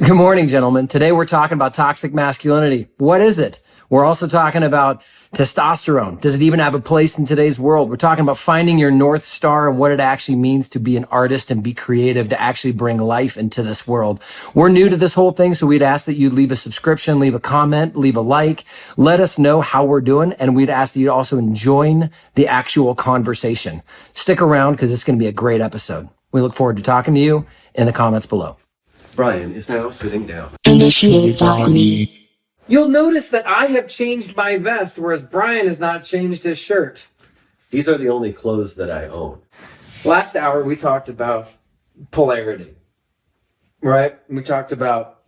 Good morning, gentlemen. Today we're talking about toxic masculinity. What is it? We're also talking about testosterone. Does it even have a place in today's world? We're talking about finding your North Star and what it actually means to be an artist and be creative, to actually bring life into this world. We're new to this whole thing, so we'd ask that you leave a subscription, leave a comment, leave a like, let us know how we're doing, and we'd ask that you also join the actual conversation. Stick around because it's going to be a great episode. We look forward to talking to you in the comments below. Brian is now sitting down. You'll notice that I have changed my vest, whereas Brian has not changed his shirt. These are the only clothes that I own. Last hour, we talked about polarity, right? We talked about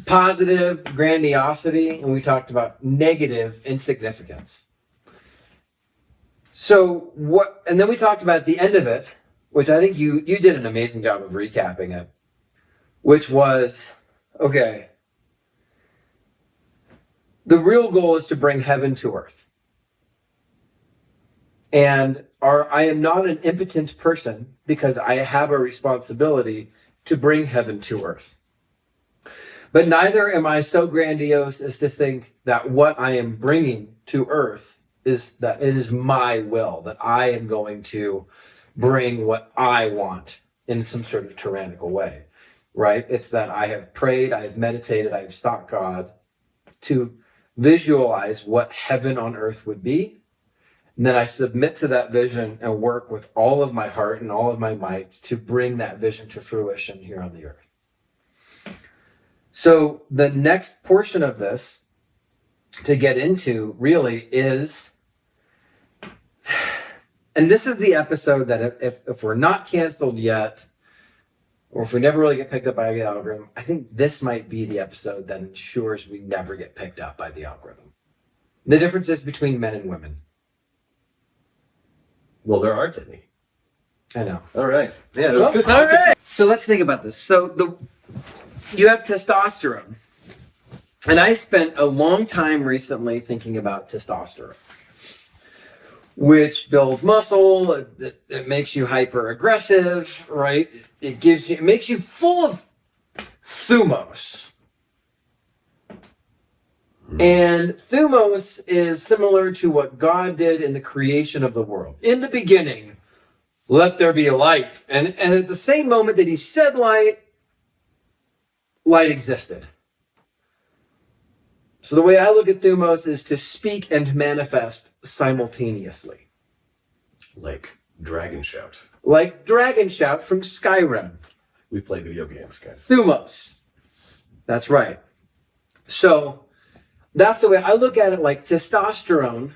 positive grandiosity, and we talked about negative insignificance. So what? And then we talked about at the end of it, which I think you did an amazing job of recapping it, which was, okay, the real goal is to bring heaven to earth. And I am not an impotent person because I have a responsibility to bring heaven to earth. But neither am I so grandiose as to think that what I am bringing to earth is that it is my will, that I am going to bring what I want in some sort of tyrannical way, right? It's that I have prayed, I have meditated, I have sought God to visualize what heaven on earth would be. And then I submit to that vision and work with all of my heart and all of my might to bring that vision to fruition here on the earth. So the next portion of this to get into really is, and this is the episode that if we're not canceled yet, or if we never really get picked up by the algorithm, I think this might be the episode that ensures we never get picked up by the algorithm. The differences between men and women. Well, there aren't any. I know. All right. Yeah, that was good. All right. So let's think about this. So you have testosterone. And I spent a long time recently thinking about testosterone, which builds muscle. It makes you hyper aggressive, right? It makes you full of thumos. And thumos is similar to what God did in the creation of the world. In the beginning, let there be light. And at the same moment that he said light existed. So the way I look at thumos is to speak and manifest simultaneously. Like Dragon Shout. Like Dragon Shout from Skyrim. We play video games, guys. Thumos. That's right. So that's the way I look at it. Like testosterone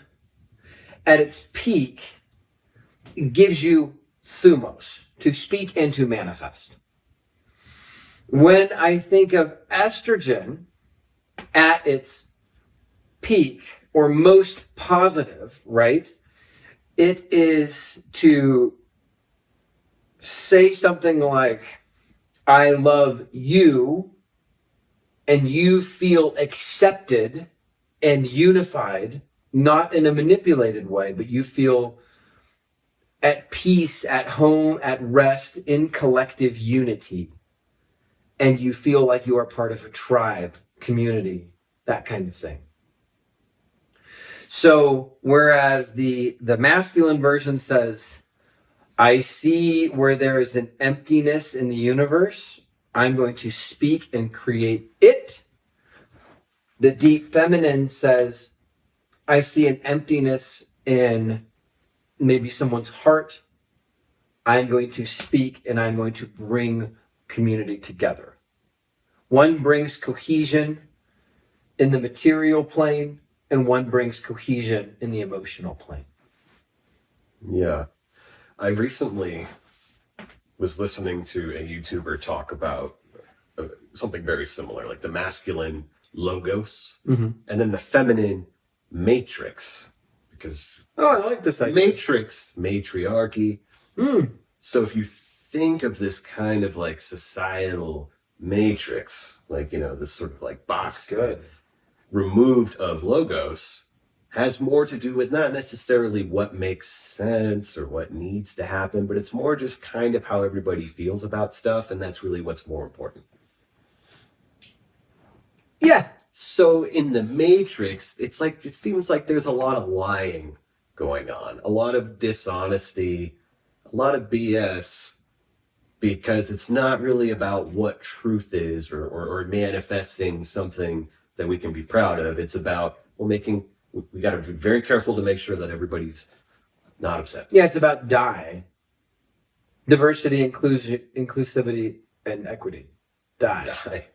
at its peak gives you thumos, to speak and to manifest. When I think of estrogen at its peak or most positive, right? It is to say something like, I love you, and you feel accepted and unified, not in a manipulated way, but you feel at peace, at home, at rest, in collective unity. And you feel like you are part of a tribe, community, that kind of thing. So whereas the masculine version says, I see where there is an emptiness in the universe, I'm going to speak and create it. The deep feminine says, I see an emptiness in maybe someone's heart. I'm going to speak and I'm going to bring community together. One brings cohesion in the material plane, and one brings cohesion in the emotional plane. Yeah. I recently was listening to a YouTuber talk about something very similar, like the masculine logos, and then the feminine matrix. Because I like this idea. Matrix, matriarchy. So if you think of this kind of like societal matrix, like, this sort of like box removed of logos, has more to do with not necessarily what makes sense or what needs to happen, but it's more just kind of how everybody feels about stuff, and that's really what's more important. Yeah. So in the Matrix, it seems like there's a lot of lying going on, a lot of dishonesty, a lot of BS, because it's not really about what truth is or manifesting something that we can be proud of. It's about, we got to be very careful to make sure that everybody's not upset. Yeah, it's about diversity, inclusivity, and equity. Die.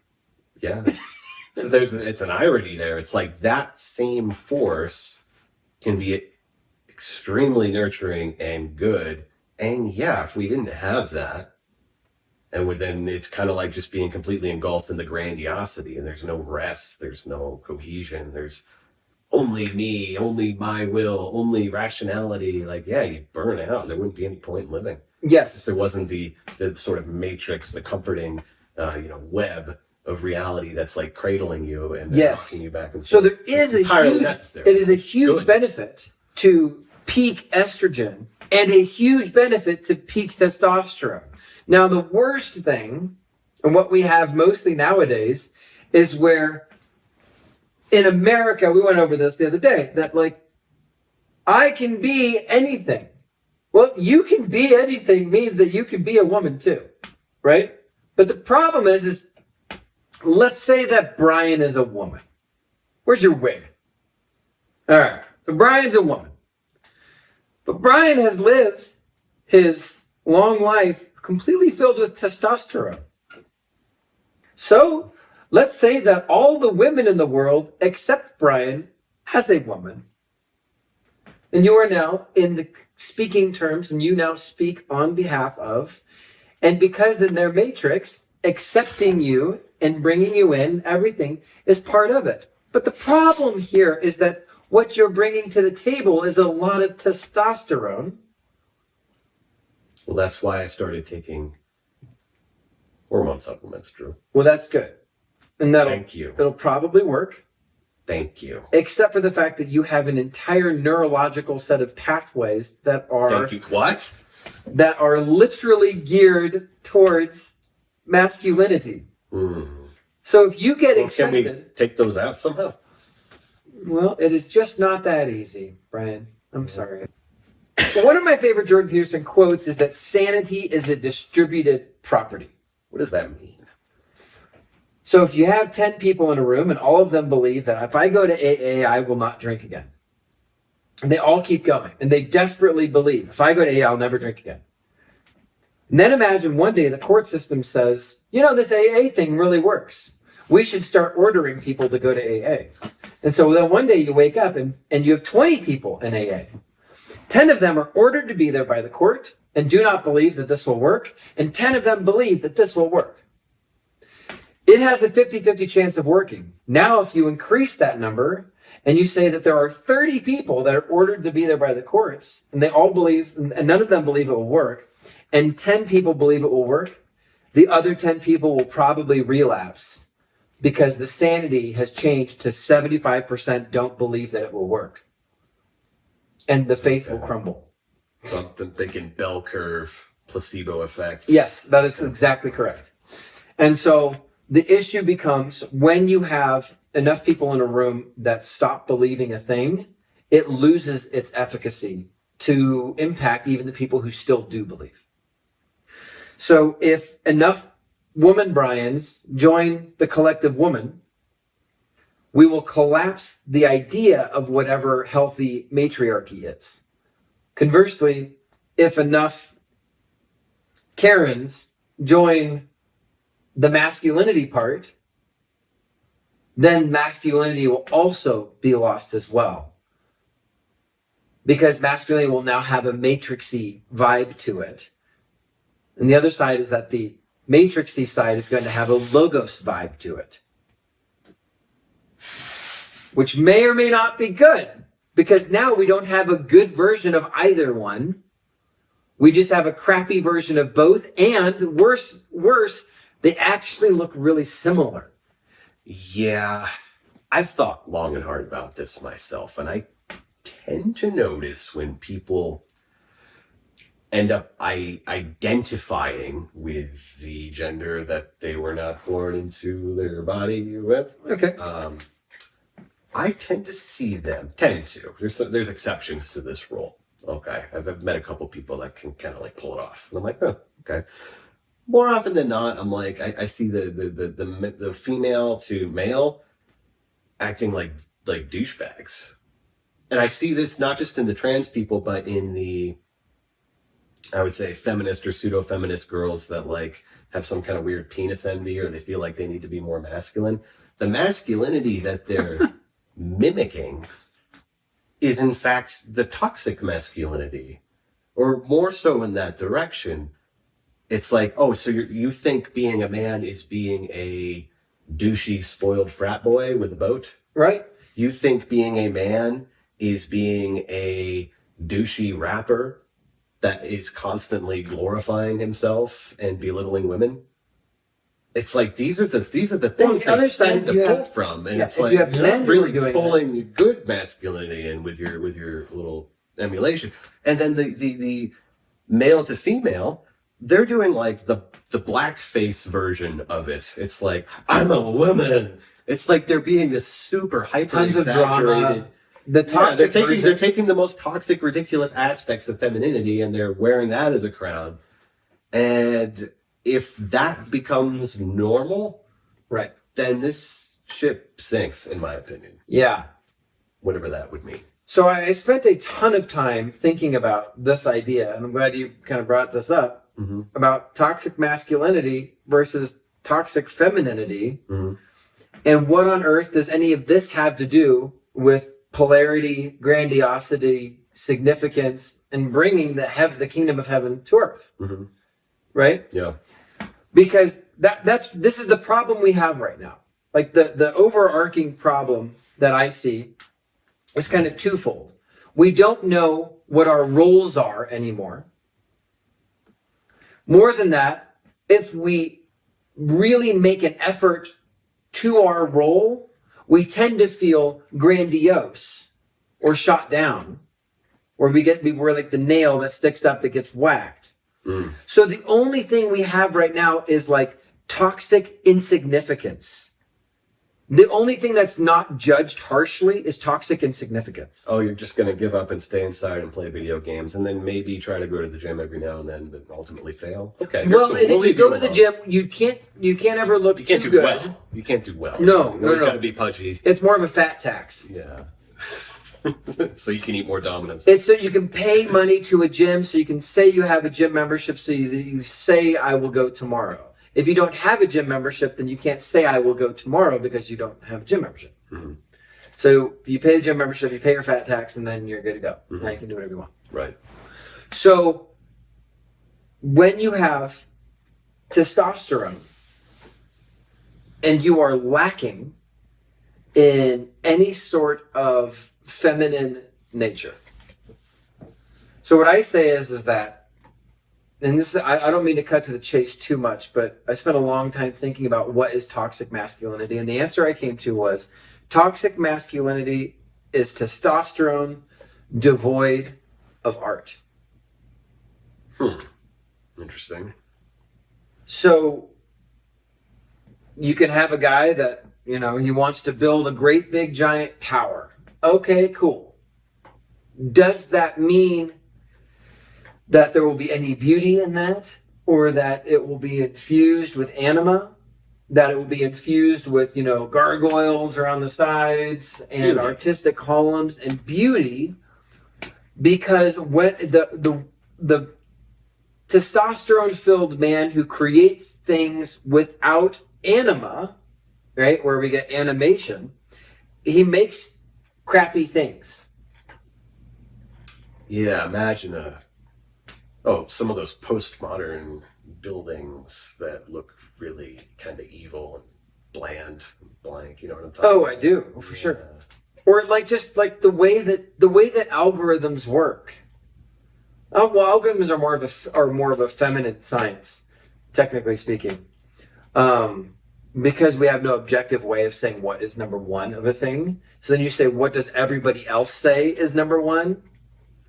Yeah. So it's an irony there. It's like that same force can be extremely nurturing and good. And yeah, if we didn't have that, then it's kind of like just being completely engulfed in the grandiosity, and there's no rest, there's no cohesion, there's only me, only my will, only rationality. Like, yeah, you'd burn out. There wouldn't be any point in living. Yes. If there wasn't the sort of matrix, the comforting, web of reality that's like cradling you and rocking you back and forth. So there is it is a huge benefit to peak estrogen and a huge benefit to peak testosterone. Now, the worst thing, and what we have mostly nowadays, is where in America, we went over this the other day, that like, I can be anything. Well, you can be anything means that you can be a woman too, right? But the problem is let's say that Brian is a woman. Where's your wig? All right, so Brian's a woman. But Brian has lived his long life completely filled with testosterone. So let's say that all the women in the world accept Brian as a woman. And you are now in the speaking terms, and you now speak on behalf of, and because in their matrix, accepting you and bringing you in, everything is part of it. But the problem here is that what you're bringing to the table is a lot of testosterone. Well, that's why I started taking hormone supplements, Drew. Well, that's good. And Thank you. It'll probably work. Thank you. Except for the fact that you have an entire neurological set of pathways that are... Thank you. What? That are literally geared towards masculinity. So if you get accepted... Can we take those out somehow? Well, it is just not that easy, Brian. I'm sorry. One of my favorite Jordan Peterson quotes is that sanity is a distributed property. What does that mean? So if you have 10 people in a room and all of them believe that if I go to AA, I will not drink again. And they all keep going. And they desperately believe, if I go to AA, I'll never drink again. And then imagine one day the court system says, this AA thing really works. We should start ordering people to go to AA. And so then one day you wake up and you have 20 people in AA. 10 of them are ordered to be there by the court and do not believe that this will work. And 10 of them believe that this will work. It has a 50-50 chance of working. Now, if you increase that number and you say that there are 30 people that are ordered to be there by the courts, and they all believe, and none of them believe it will work, and 10 people believe it will work, the other 10 people will probably relapse because the sanity has changed to 75% don't believe that it will work. And the faith will crumble. So I'm thinking bell curve, placebo effect. Yes, that is exactly correct. And so the issue becomes when you have enough people in a room that stop believing a thing, it loses its efficacy to impact even the people who still do believe. So if enough woman Bryans join the collective woman, we will collapse the idea of whatever healthy matriarchy is. Conversely, if enough Karens join the masculinity part, then masculinity will also be lost as well. Because masculinity will now have a matrixy vibe to it. And the other side is that the matrixy side is going to have a logos vibe to it. Which may or may not be good. Because now we don't have a good version of either one. We just have a crappy version of both. And worse, they actually look really similar. Yeah, I've thought long and hard about this myself, and I tend to notice when people end up identifying with the gender that they were not born into their body with. Okay. I tend to see them. There's exceptions to this rule. Okay, I've met a couple people that can kind of like pull it off, and I'm like, oh, okay. More often than not, I'm like, I see the female to male acting like douchebags, and I see this not just in the trans people, but in the, I would say, feminist or pseudo-feminist girls that like have some kind of weird penis envy, or they feel like they need to be more masculine. The masculinity that they're mimicking is in fact the toxic masculinity, or more so in that direction. It's like, oh, so you think being a man is being a douchey, spoiled frat boy with a boat? Right. You think being a man is being a douchey rapper that is constantly glorifying himself and belittling women? It's like these are the things the other side to pull from, and it's like you have you're men not really doing pulling good masculinity in with your little emulation. And then the male to female, they're doing like the blackface version of it. It's like, I'm a woman. It's like they're being this super hyper tons of exaggerated. drama. The toxic they're taking the most toxic, ridiculous aspects of femininity and they're wearing that as a crown. And if that becomes normal, right, then this ship sinks, in my opinion. Yeah. Whatever that would mean. So I spent a ton of time thinking about this idea, and I'm glad you kind of brought this up, about toxic masculinity versus toxic femininity. And what on earth does any of this have to do with polarity, grandiosity, significance, and bringing the kingdom of heaven to earth? Right? Yeah. Because this is the problem we have right now. Like the overarching problem that I see is kind of twofold. We don't know what our roles are anymore. More than that, if we really make an effort to our role, we tend to feel grandiose or shot down, or we're like the nail that sticks up that gets whacked. So the only thing we have right now is like toxic insignificance. The only thing that's not judged harshly is toxic insignificance. Oh, you're just going to give up and stay inside and play video games and then maybe try to go to the gym every now and then, but ultimately fail? Okay. Well, cool. And if you go to the gym, you can't ever look too good. Well. You can't do well. No. It's got to be pudgy. It's more of a fat tax. Yeah. So you can eat more dominance. It's so you can pay money to a gym, so you can say you have a gym membership, so you say, I will go tomorrow. If you don't have a gym membership, then you can't say I will go tomorrow because you don't have a gym membership. So you pay the gym membership, you pay your fat tax, and then you're good to go. Now you can do whatever you want. Right. So when you have testosterone and you are lacking in any sort of feminine nature. So what I say is that, and this, I don't mean to cut to the chase too much, but I spent a long time thinking about what is toxic masculinity. And the answer I came to was toxic masculinity is testosterone devoid of art. Interesting. So you can have a guy that, he wants to build a great big giant tower. Okay, cool. Does that mean that there will be any beauty in that, or that it will be infused with anima, that it will be infused with, gargoyles around the sides and artistic columns and beauty? Because when the testosterone-filled man who creates things without anima, right, where we get animation, he makes crappy things. Yeah, imagine some of those postmodern buildings that look really kind of evil and bland and blank. You know what I'm talking about? Oh, I do, for sure. Or just the way that algorithms work. Oh, well, algorithms are more of a feminine science, technically speaking, because we have no objective way of saying what is number one of a thing. So then you say, what does everybody else say is number one?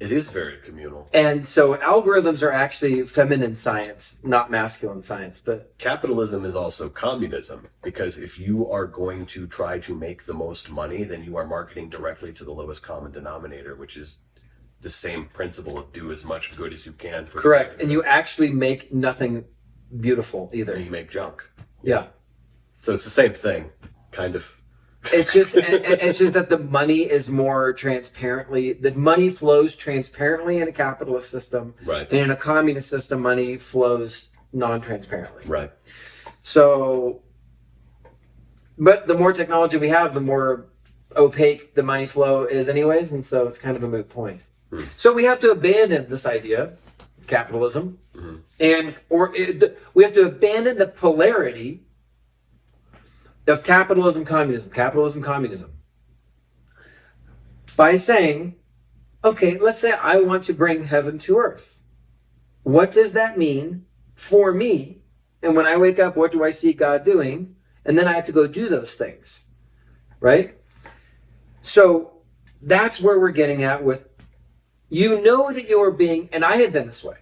It is very communal. And so algorithms are actually feminine science, not masculine science. But capitalism is also communism, because if you are going to try to make the most money, then you are marketing directly to the lowest common denominator, which is the same principle of do as much good as you can. Correct. And you actually make nothing beautiful either. And you make junk. Yeah. So it's the same thing, kind of. It's just that the money is more transparently, the money flows transparently in a capitalist system. Right. And in a communist system, money flows non-transparently. Right. So, but the more technology we have, the more opaque the money flow is anyways. And so it's kind of a moot point. So we have to abandon this idea of capitalism, we have to abandon the polarity of capitalism, communism, by saying, okay, let's say I want to bring heaven to earth. What does that mean for me? And when I wake up, what do I see God doing? And then I have to go do those things, right? So that's where we're getting at with, you know that you're being, and I have been this way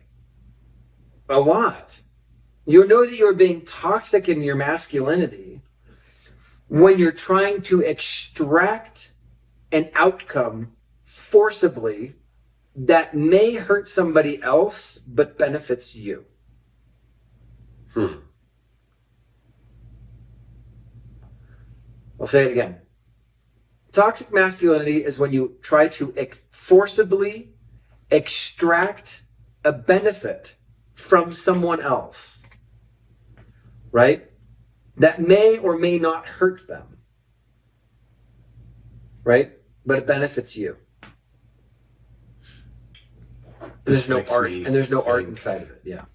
a lot. You know that you're being toxic in your masculinity when you're trying to extract an outcome forcibly that may hurt somebody else but benefits you. I'll say it again. Toxic masculinity is when you try to forcibly extract a benefit from someone else, right? That may or may not hurt them, right? But it benefits you. There's no art, and there's no art inside of it. Yeah.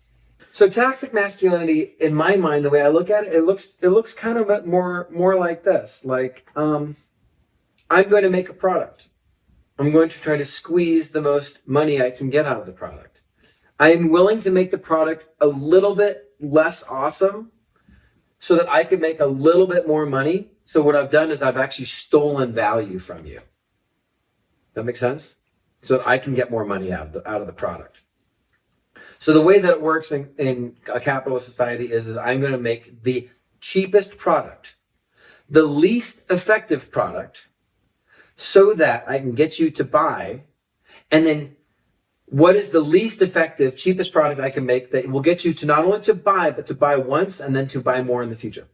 So toxic masculinity, in my mind, the way I look at it, it looks kind of more like this. Like, I'm going to make a product. I'm going to try to squeeze the most money I can get out of the product. I'm willing to make the product a little bit less awesome so that I can make a little bit more money. So what I've done is I've actually stolen value from you. That makes sense? So that I can get more money out of the product. So the way that it works in a capitalist society is I'm going to make the cheapest product, the least effective product, so that I can get you to buy. And then what is the least effective, cheapest product I can make that will get you to not only to buy, but to buy once and then to buy more in the future?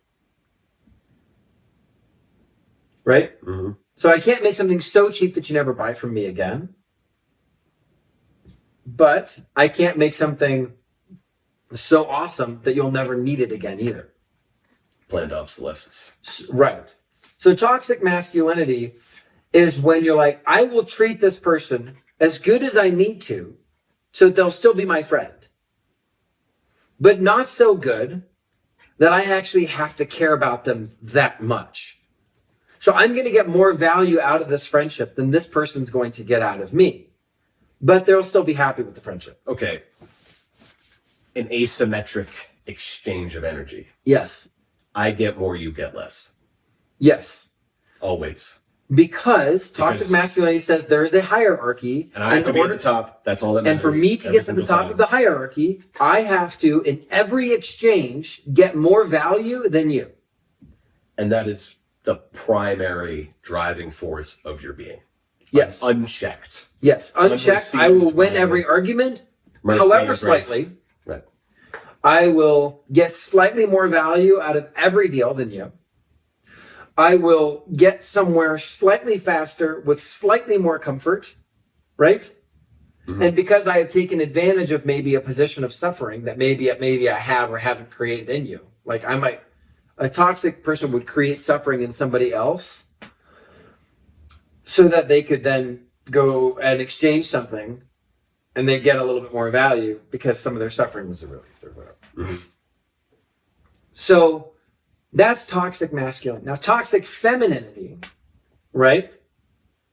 Right? Mm-hmm. So I can't make something so cheap that you never buy from me again. But I can't make something so awesome that you'll never need it again either. Planned obsolescence. Right. So toxic masculinity is when you're like, I will treat this person as good as I need to so they'll still be my friend. But not so good that I actually have to care about them that much. So I'm going to get more value out of this friendship than this person's going to get out of me. But they'll still be happy with the friendship. Okay. An asymmetric exchange of energy. Yes. I get more, you get less. Yes. Always. Because toxic masculinity says there is a hierarchy. And I have to be at the top. That's all that matters. And for me to get to the top of the hierarchy, I have to, in every exchange, get more value than you. And that is the primary driving force of your being. Yes. Unchecked. Yes. Unchecked. I will win every argument, however slightly. Right. I will get slightly more value out of every deal than you. I will get somewhere slightly faster with slightly more comfort, right? Mm-hmm. And because I have taken advantage of maybe a position of suffering that maybe I have or haven't created in you. Like a toxic person would create suffering in somebody else so that they could then go and exchange something and they get a little bit more value because some of their suffering was relieved or whatever. Mm-hmm. So that's toxic masculinity. Now, toxic femininity, right,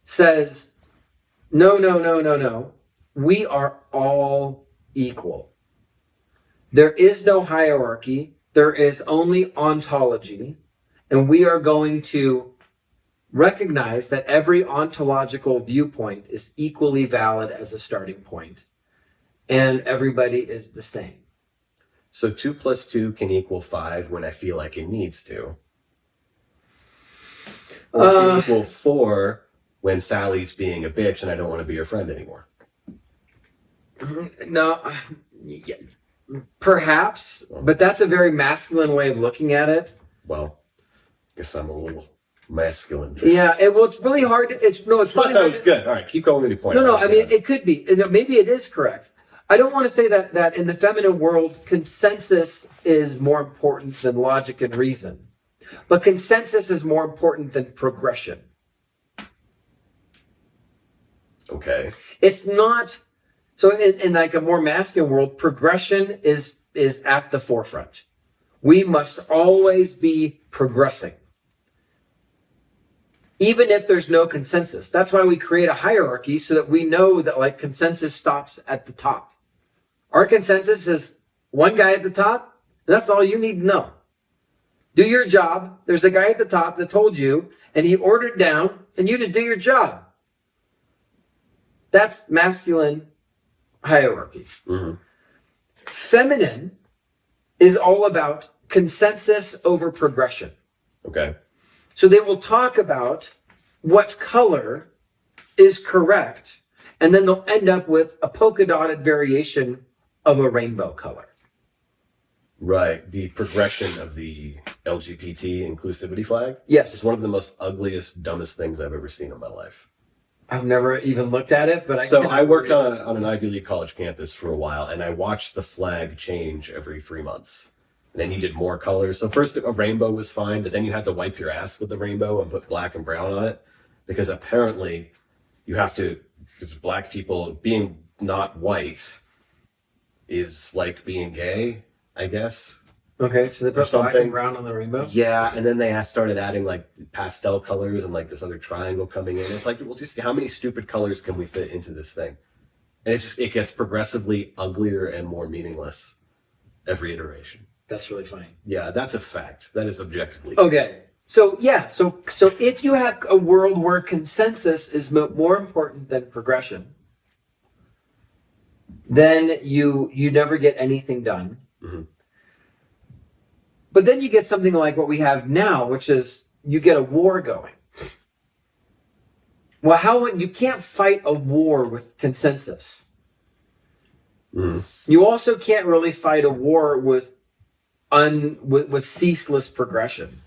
says, no. We are all equal. There is no hierarchy. There is only ontology. And we are going to recognize that every ontological viewpoint is equally valid as a starting point, and everybody is the same. So 2 plus 2 can equal 5 when I feel like it needs to. Or it can equal 4 when Sally's being a bitch and I don't want to be her friend anymore. No, yeah, perhaps, but that's a very masculine way of looking at it. Well, I guess I'm a little masculine. Yeah, it's really hard. It's really hard. It's good. All right, keep going with your point. No, I mean, it could be. Maybe it is correct. I don't want to say that in the feminine world, consensus is more important than logic and reason. But consensus is more important than progression. Okay. It's not... So in like a more masculine world, progression is at the forefront. We must always be progressing. Even if there's no consensus. That's why we create a hierarchy, so that we know that like consensus stops at the top. Our consensus is one guy at the top, and that's all you need to know. Do your job. There's a guy at the top that told you, and he ordered down, and you just do your job. That's masculine hierarchy. Mm-hmm. Feminine is all about consensus over progression. Okay. So they will talk about what color is correct, and then they'll end up with a polka dotted variation of a rainbow color. Right. The progression of the LGBT inclusivity flag. Yes. It's one of the most ugliest, dumbest things I've ever seen in my life. I've never even looked at it, but I worked on an Ivy League college campus for a while, and I watched the flag change every 3 months. And they needed more colors. So first a rainbow was fine, but then you had to wipe your ass with the rainbow and put black and brown on it, because apparently you have to, because black people being not white is like being gay, I guess. Okay, so they put black and brown on the rainbow? Yeah, and then they started adding like pastel colors and like this other triangle coming in. It's like, well, just how many stupid colors can we fit into this thing? And it gets progressively uglier and more meaningless every iteration. That's really funny. Yeah, that's a fact. That is objectively. Okay, so yeah, so if you have a world where consensus is more important than progression, then you never get anything done. Mm-hmm. But then you get something like what we have now, which is you get a war going. Well, you can't fight a war with consensus. Mm-hmm. You also can't really fight a war with ceaseless progression.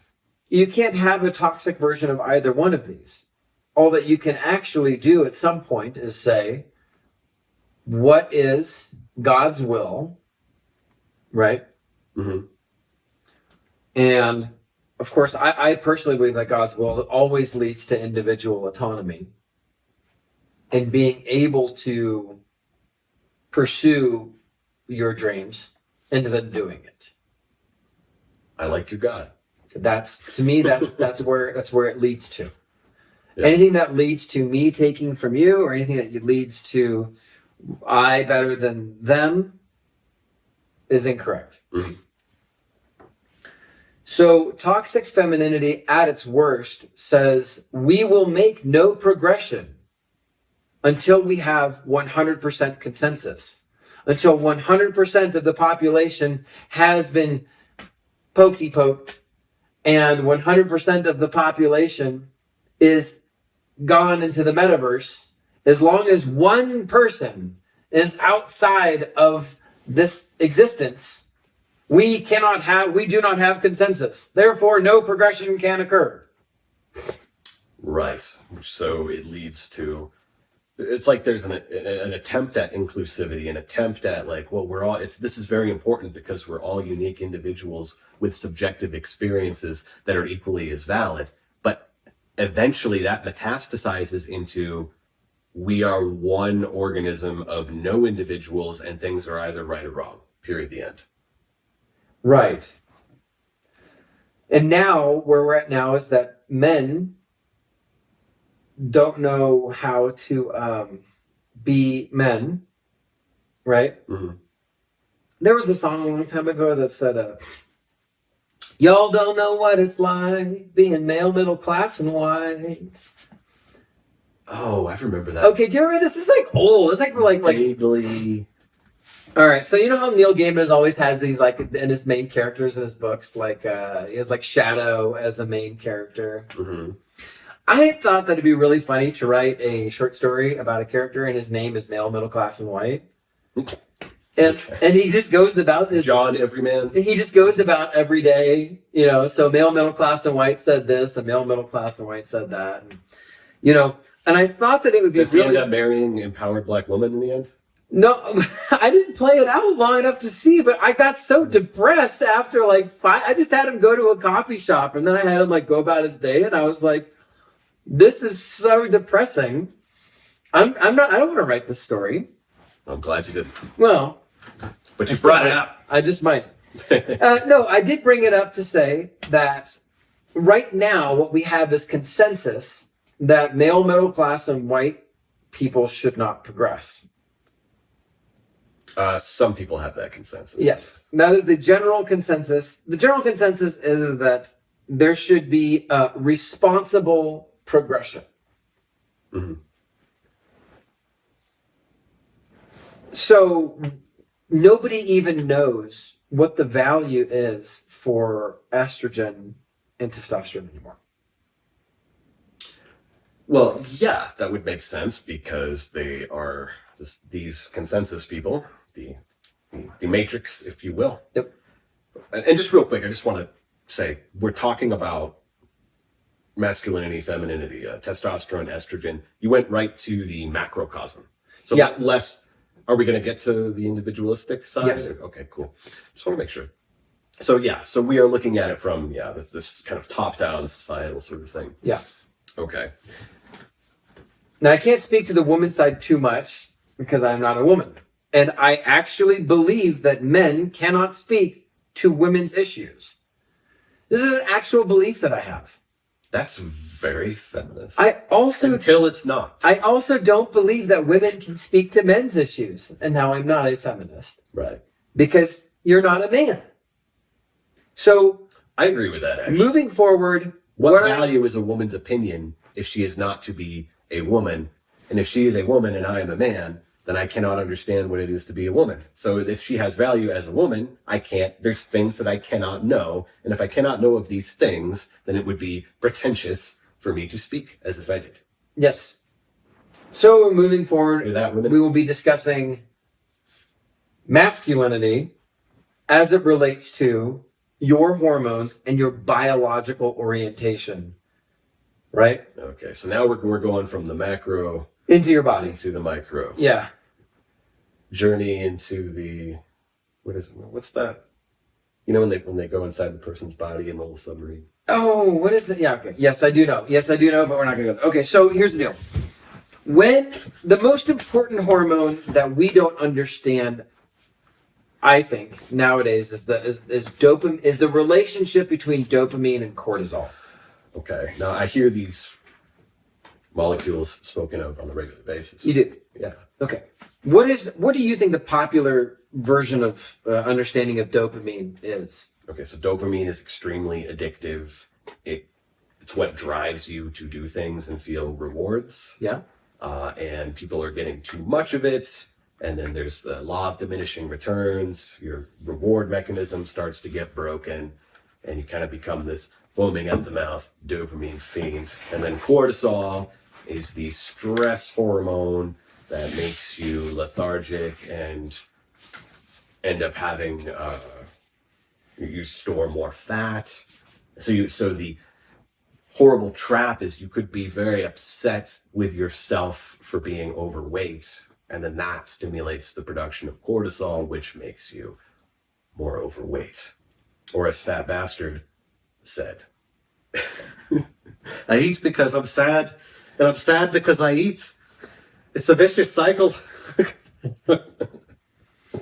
You can't have a toxic version of either one of these. All that you can actually do at some point is say, what is God's will, right? Mm-hmm. And of course, I personally believe that God's will always leads to individual autonomy and being able to pursue your dreams and then doing it. I like your God. That's where it leads to. Yeah. Anything that leads to me taking from you, or anything that leads to I better than them, is incorrect. Mm-hmm. So toxic femininity at its worst says we will make no progression until we have 100% consensus, until 100% of the population has been poked and 100% of the population is gone into the metaverse. As long as one person is outside of this existence, we do not have consensus. Therefore, no progression can occur. Right. So it leads to, it's like there's an attempt at inclusivity, an attempt at like, well, this is very important because we're all unique individuals with subjective experiences that are equally as valid. But eventually that metastasizes into, we are one organism of no individuals and things are either right or wrong, period, the end. Right. And now, where we're at now is that men don't know how to be men, right? Mm-hmm. There was a song a long time ago that said, Y'all don't know what it's like being male, middle class, and white. Oh, I remember that. Okay, do you remember this? This is like old. It's like we're like vaguely. All right, so you know how Neil Gaiman always has these like in his main characters in his books, like he has like Shadow as a main character. Mm-hmm. I thought that it'd be really funny to write a short story about a character and his name is male, middle class, and white. And he just goes about this. John Everyman. He just goes about every day, you know. So male, middle class, and white said this, and male, middle class, and white said that, and, you know. And I thought that it would be Does really. he end up marrying empowered black women in the end? No, I didn't play it out long enough to see, but I got so depressed after like 5. I just had him go to a coffee shop, and then I had him like go about his day, and I was like, "This is so depressing." I'm not. I don't want to write this story. I'm glad you didn't. Well, but you brought it up. I just might. No, I did bring it up to say that right now what we have is consensus that male, middle class, and white people should not progress. Some people have that consensus. Yes, that is the general consensus. The general consensus is that there should be a responsible progression. Mm-hmm. So nobody even knows what the value is for estrogen and testosterone anymore. Well, yeah, that would make sense because they are these consensus people, the matrix, if you will. Yep. And just real quick, I just want to say we're talking about masculinity, femininity, testosterone, estrogen. You went right to the macrocosm. So yeah. less. Are we going to get to the individualistic side? Yes. Okay, cool. Just want to make sure. So yeah, so we are looking at it from this kind of top-down societal sort of thing. Yeah. Okay. Now I can't speak to the woman side too much because I'm not a woman. And I actually believe that men cannot speak to women's issues. This is an actual belief that I have. That's very feminist. Until it's not. I also don't believe that women can speak to men's issues. And now I'm not a feminist. Right. Because you're not a man. So I agree with that, actually. Moving forward, what value is a woman's opinion if she is not to be a woman? And if she is a woman and I am a man, then I cannot understand what it is to be a woman. So if she has value as a woman, there's things that I cannot know. And if I cannot know of these things, then it would be pretentious for me to speak as if I did. Yes. So moving forward, we will be discussing masculinity as it relates to your hormones and your biological orientation. Right? Okay, so now we're going from the macro into your body, into the micro. Yeah. Journey into the what's that? You know when they go inside the person's body in the little submarine. Oh, what is that? Yeah. Okay. Yes, I do know. But we're not going to go there. Okay, so here's the deal. When the most important hormone that we don't understand, I think nowadays is dopamine, is the relationship between dopamine and cortisol. Okay. Now I hear these molecules spoken of on a regular basis. You do? Yeah. Okay. What do you think the popular version of understanding of dopamine is? Okay, so dopamine is extremely addictive. It's what drives you to do things and feel rewards. Yeah. And people are getting too much of it. And then there's the law of diminishing returns. Your reward mechanism starts to get broken. And you kind of become this foaming at the mouth dopamine fiend. And then cortisol is the stress hormone that makes you lethargic and end up having you store more fat. So the horrible trap is you could be very upset with yourself for being overweight, and then that stimulates the production of cortisol, which makes you more overweight. Or as Fat Bastard said, I eat because I'm sad, and I'm sad because I eat. It's a vicious cycle.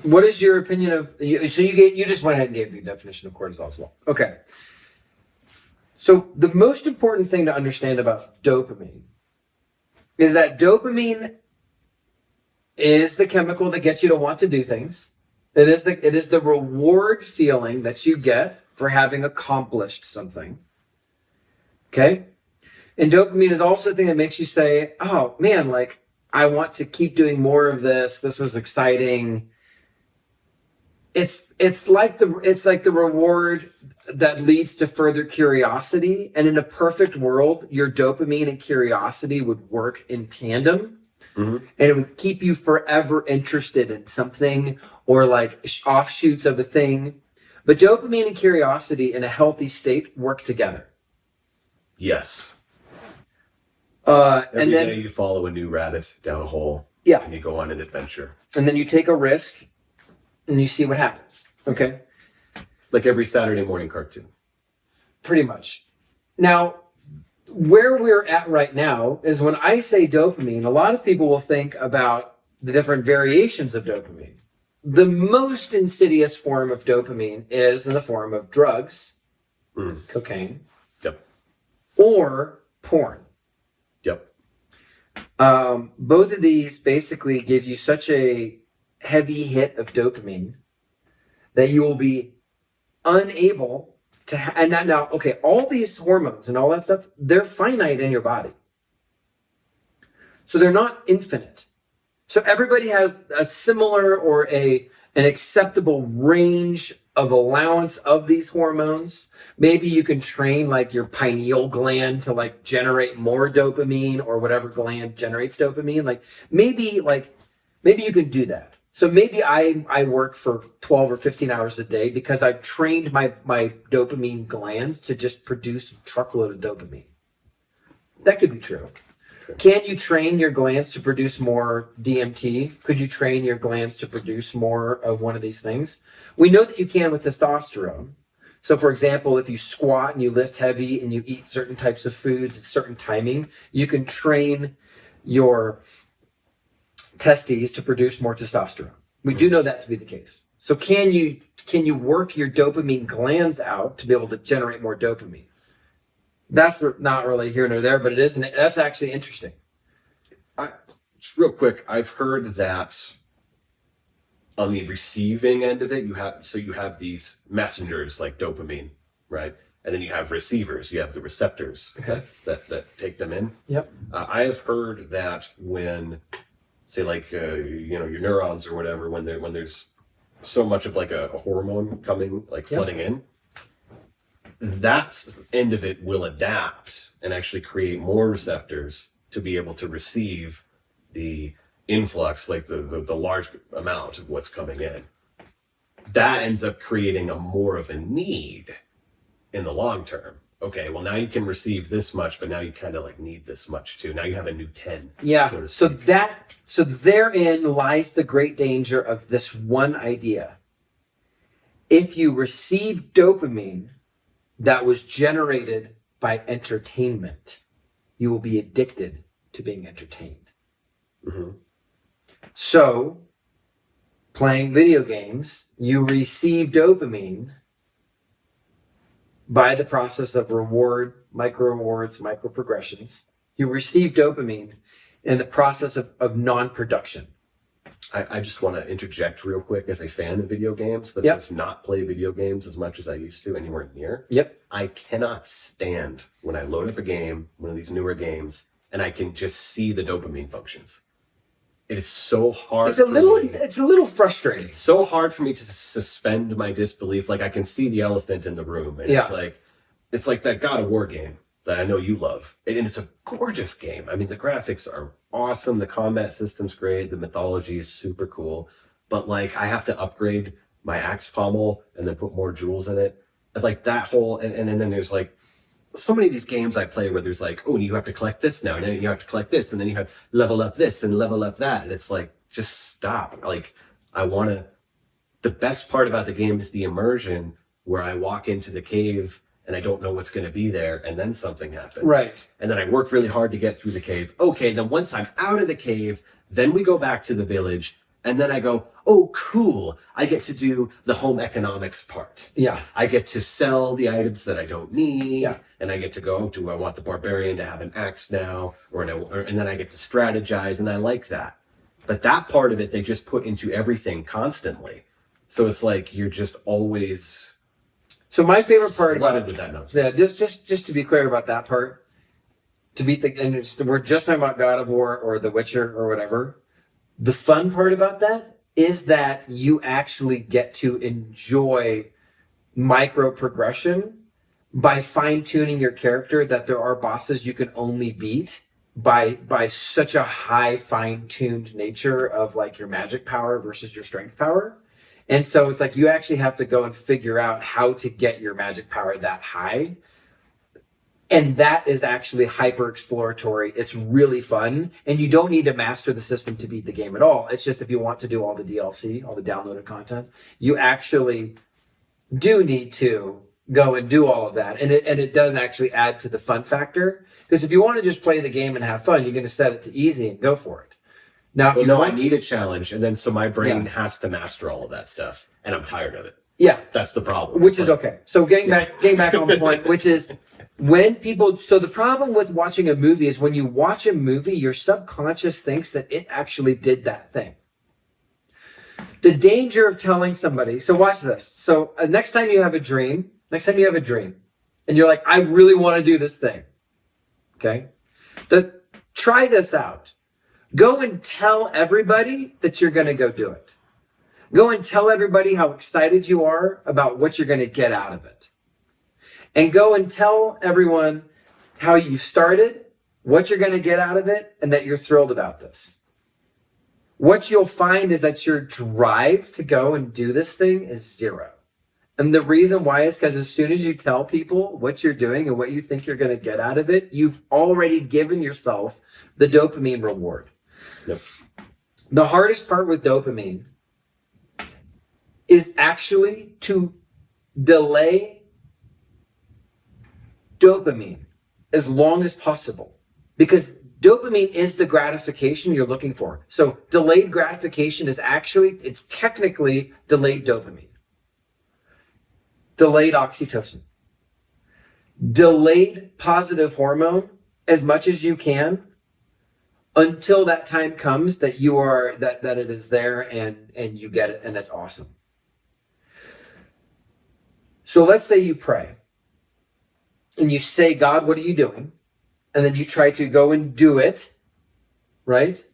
What is your opinion of? So you just went ahead and gave the definition of cortisol as well. Okay. So the most important thing to understand about dopamine is that dopamine is the chemical that gets you to want to do things. It is the reward feeling that you get for having accomplished something. Okay? And dopamine is also the thing that makes you say, oh man, like I want to keep doing more of this. This was exciting. It's like the reward that leads to further curiosity. And in a perfect world, your dopamine and curiosity would work in tandem. Mm-hmm. And it would keep you forever interested in something or like offshoots of a thing. But dopamine and curiosity in a healthy state work together. Yes. And then day you follow a new rabbit down a hole. Yeah. And you go on an adventure. And then you take a risk and you see what happens. Okay. Like every Saturday morning cartoon. Pretty much. Now, where we're at right now is when I say dopamine, a lot of people will think about the different variations of dopamine. The most insidious form of dopamine is in the form of drugs, cocaine, yep, or porn. Yep. Both of these basically give you such a heavy hit of dopamine that you will be unable to and now okay, all these hormones and all that stuff, they're finite in your body, so they're not infinite. So everybody has a similar or an acceptable range of allowance of these hormones. Maybe you can train like your pineal gland to like generate more dopamine, or whatever gland generates dopamine. Maybe you can do that. So maybe I work for 12 or 15 hours a day because I've trained my dopamine glands to just produce a truckload of dopamine. That could be true. Can you train your glands to produce more DMT? Could you train your glands to produce more of one of these things? We know that you can with testosterone. So for example, if you squat and you lift heavy and you eat certain types of foods at certain timing, you can train your testes to produce more testosterone. We do know that to be the case. So can you work your dopamine glands out to be able to generate more dopamine? That's not really here nor there, but it isn't. That's actually interesting. Just real quick, I've heard that on the receiving end of it, you have these messengers like dopamine, right? And then you have receivers. You have the receptors that take them in. Yep. I have heard that when, say, like your neurons or whatever, when there's so much of like a hormone coming, like flooding in, that end of it will adapt and actually create more receptors to be able to receive the influx, like the large amount of what's coming in. That ends up creating a more of a need in the long term. Okay, well now you can receive this much, but now you kind of like need this much too. Now you have a new 10. Yeah. So therein lies the great danger of this one idea. If you receive dopamine that was generated by entertainment, you will be addicted to being entertained. Mm-hmm. So, playing video games, you receive dopamine by the process of micro rewards, micro progressions. You receive dopamine in the process of non-production. I just want to interject real quick as a fan of video games that does not play video games as much as I used to anywhere near. Yep. I cannot stand when I load up a game, one of these newer games, and I can just see the dopamine functions. It is so hard. It's a little frustrating. It's so hard for me to suspend my disbelief. Like I can see the elephant in the room, and it's like that God of War game that I know you love, and it's a gorgeous game. I mean, the graphics are awesome, the combat system's great, the mythology is super cool, but like I have to upgrade my axe pommel and then put more jewels in it. And like that whole, and then there's like so many of these games I play where there's like, oh, you have to collect this now, and then you have to collect this, and then you have level up this and level up that, and it's like, just stop. Like the best part about the game is the immersion where I walk into the cave and I don't know what's going to be there, and then something happens. Right. And then I work really hard to get through the cave. Okay, then once I'm out of the cave, then we go back to the village, and then I go, oh, cool, I get to do the home economics part. Yeah. I get to sell the items that I don't need, and I get to go, do I want the barbarian to have an axe now? And then I get to strategize, and I like that. But that part of it, they just put into everything constantly. So it's like you're just always So my favorite part about flooded with that nonsense. yeah, just to be clear about that part, to beat the and we're just talking about God of War or The Witcher or whatever. The fun part about that is that you actually get to enjoy micro progression by fine tuning your character. That there are bosses you can only beat by such a high fine tuned nature of like your magic power versus your strength power. And so it's like you actually have to go and figure out how to get your magic power that high. And that is actually hyper exploratory. It's really fun. And you don't need to master the system to beat the game at all. It's just if you want to do all the DLC, all the downloaded content, you actually do need to go and do all of that. And it does actually add to the fun factor. Because if you want to just play the game and have fun, you're going to set it to easy and go for it. Now, if I need a challenge. And then so my brain has to master all of that stuff. And I'm tired of it. Yeah. That's the problem. Which is okay. So getting back on the point, which is when people, so the problem with watching a movie is when you watch a movie, your subconscious thinks that it actually did that thing. The danger of telling somebody, so watch this. So next time you have a dream, and you're like, I really want to do this thing. Okay? Try this out. Go and tell everybody that you're going to go do it. Go and tell everybody how excited you are about what you're going to get out of it. And go and tell everyone how you started, what you're going to get out of it, and that you're thrilled about this. What you'll find is that your drive to go and do this thing is zero. And the reason why is because as soon as you tell people what you're doing and what you think you're going to get out of it, you've already given yourself the dopamine reward. Yep. The hardest part with dopamine is actually to delay dopamine as long as possible, because dopamine is the gratification you're looking for. So delayed gratification is actually, it's technically delayed dopamine, delayed oxytocin, delayed positive hormone as much as you can until that time comes that you are, that it is there and you get it and it's awesome. So let's say you pray and you say, God, what are you doing? And then you try to go and do it, right?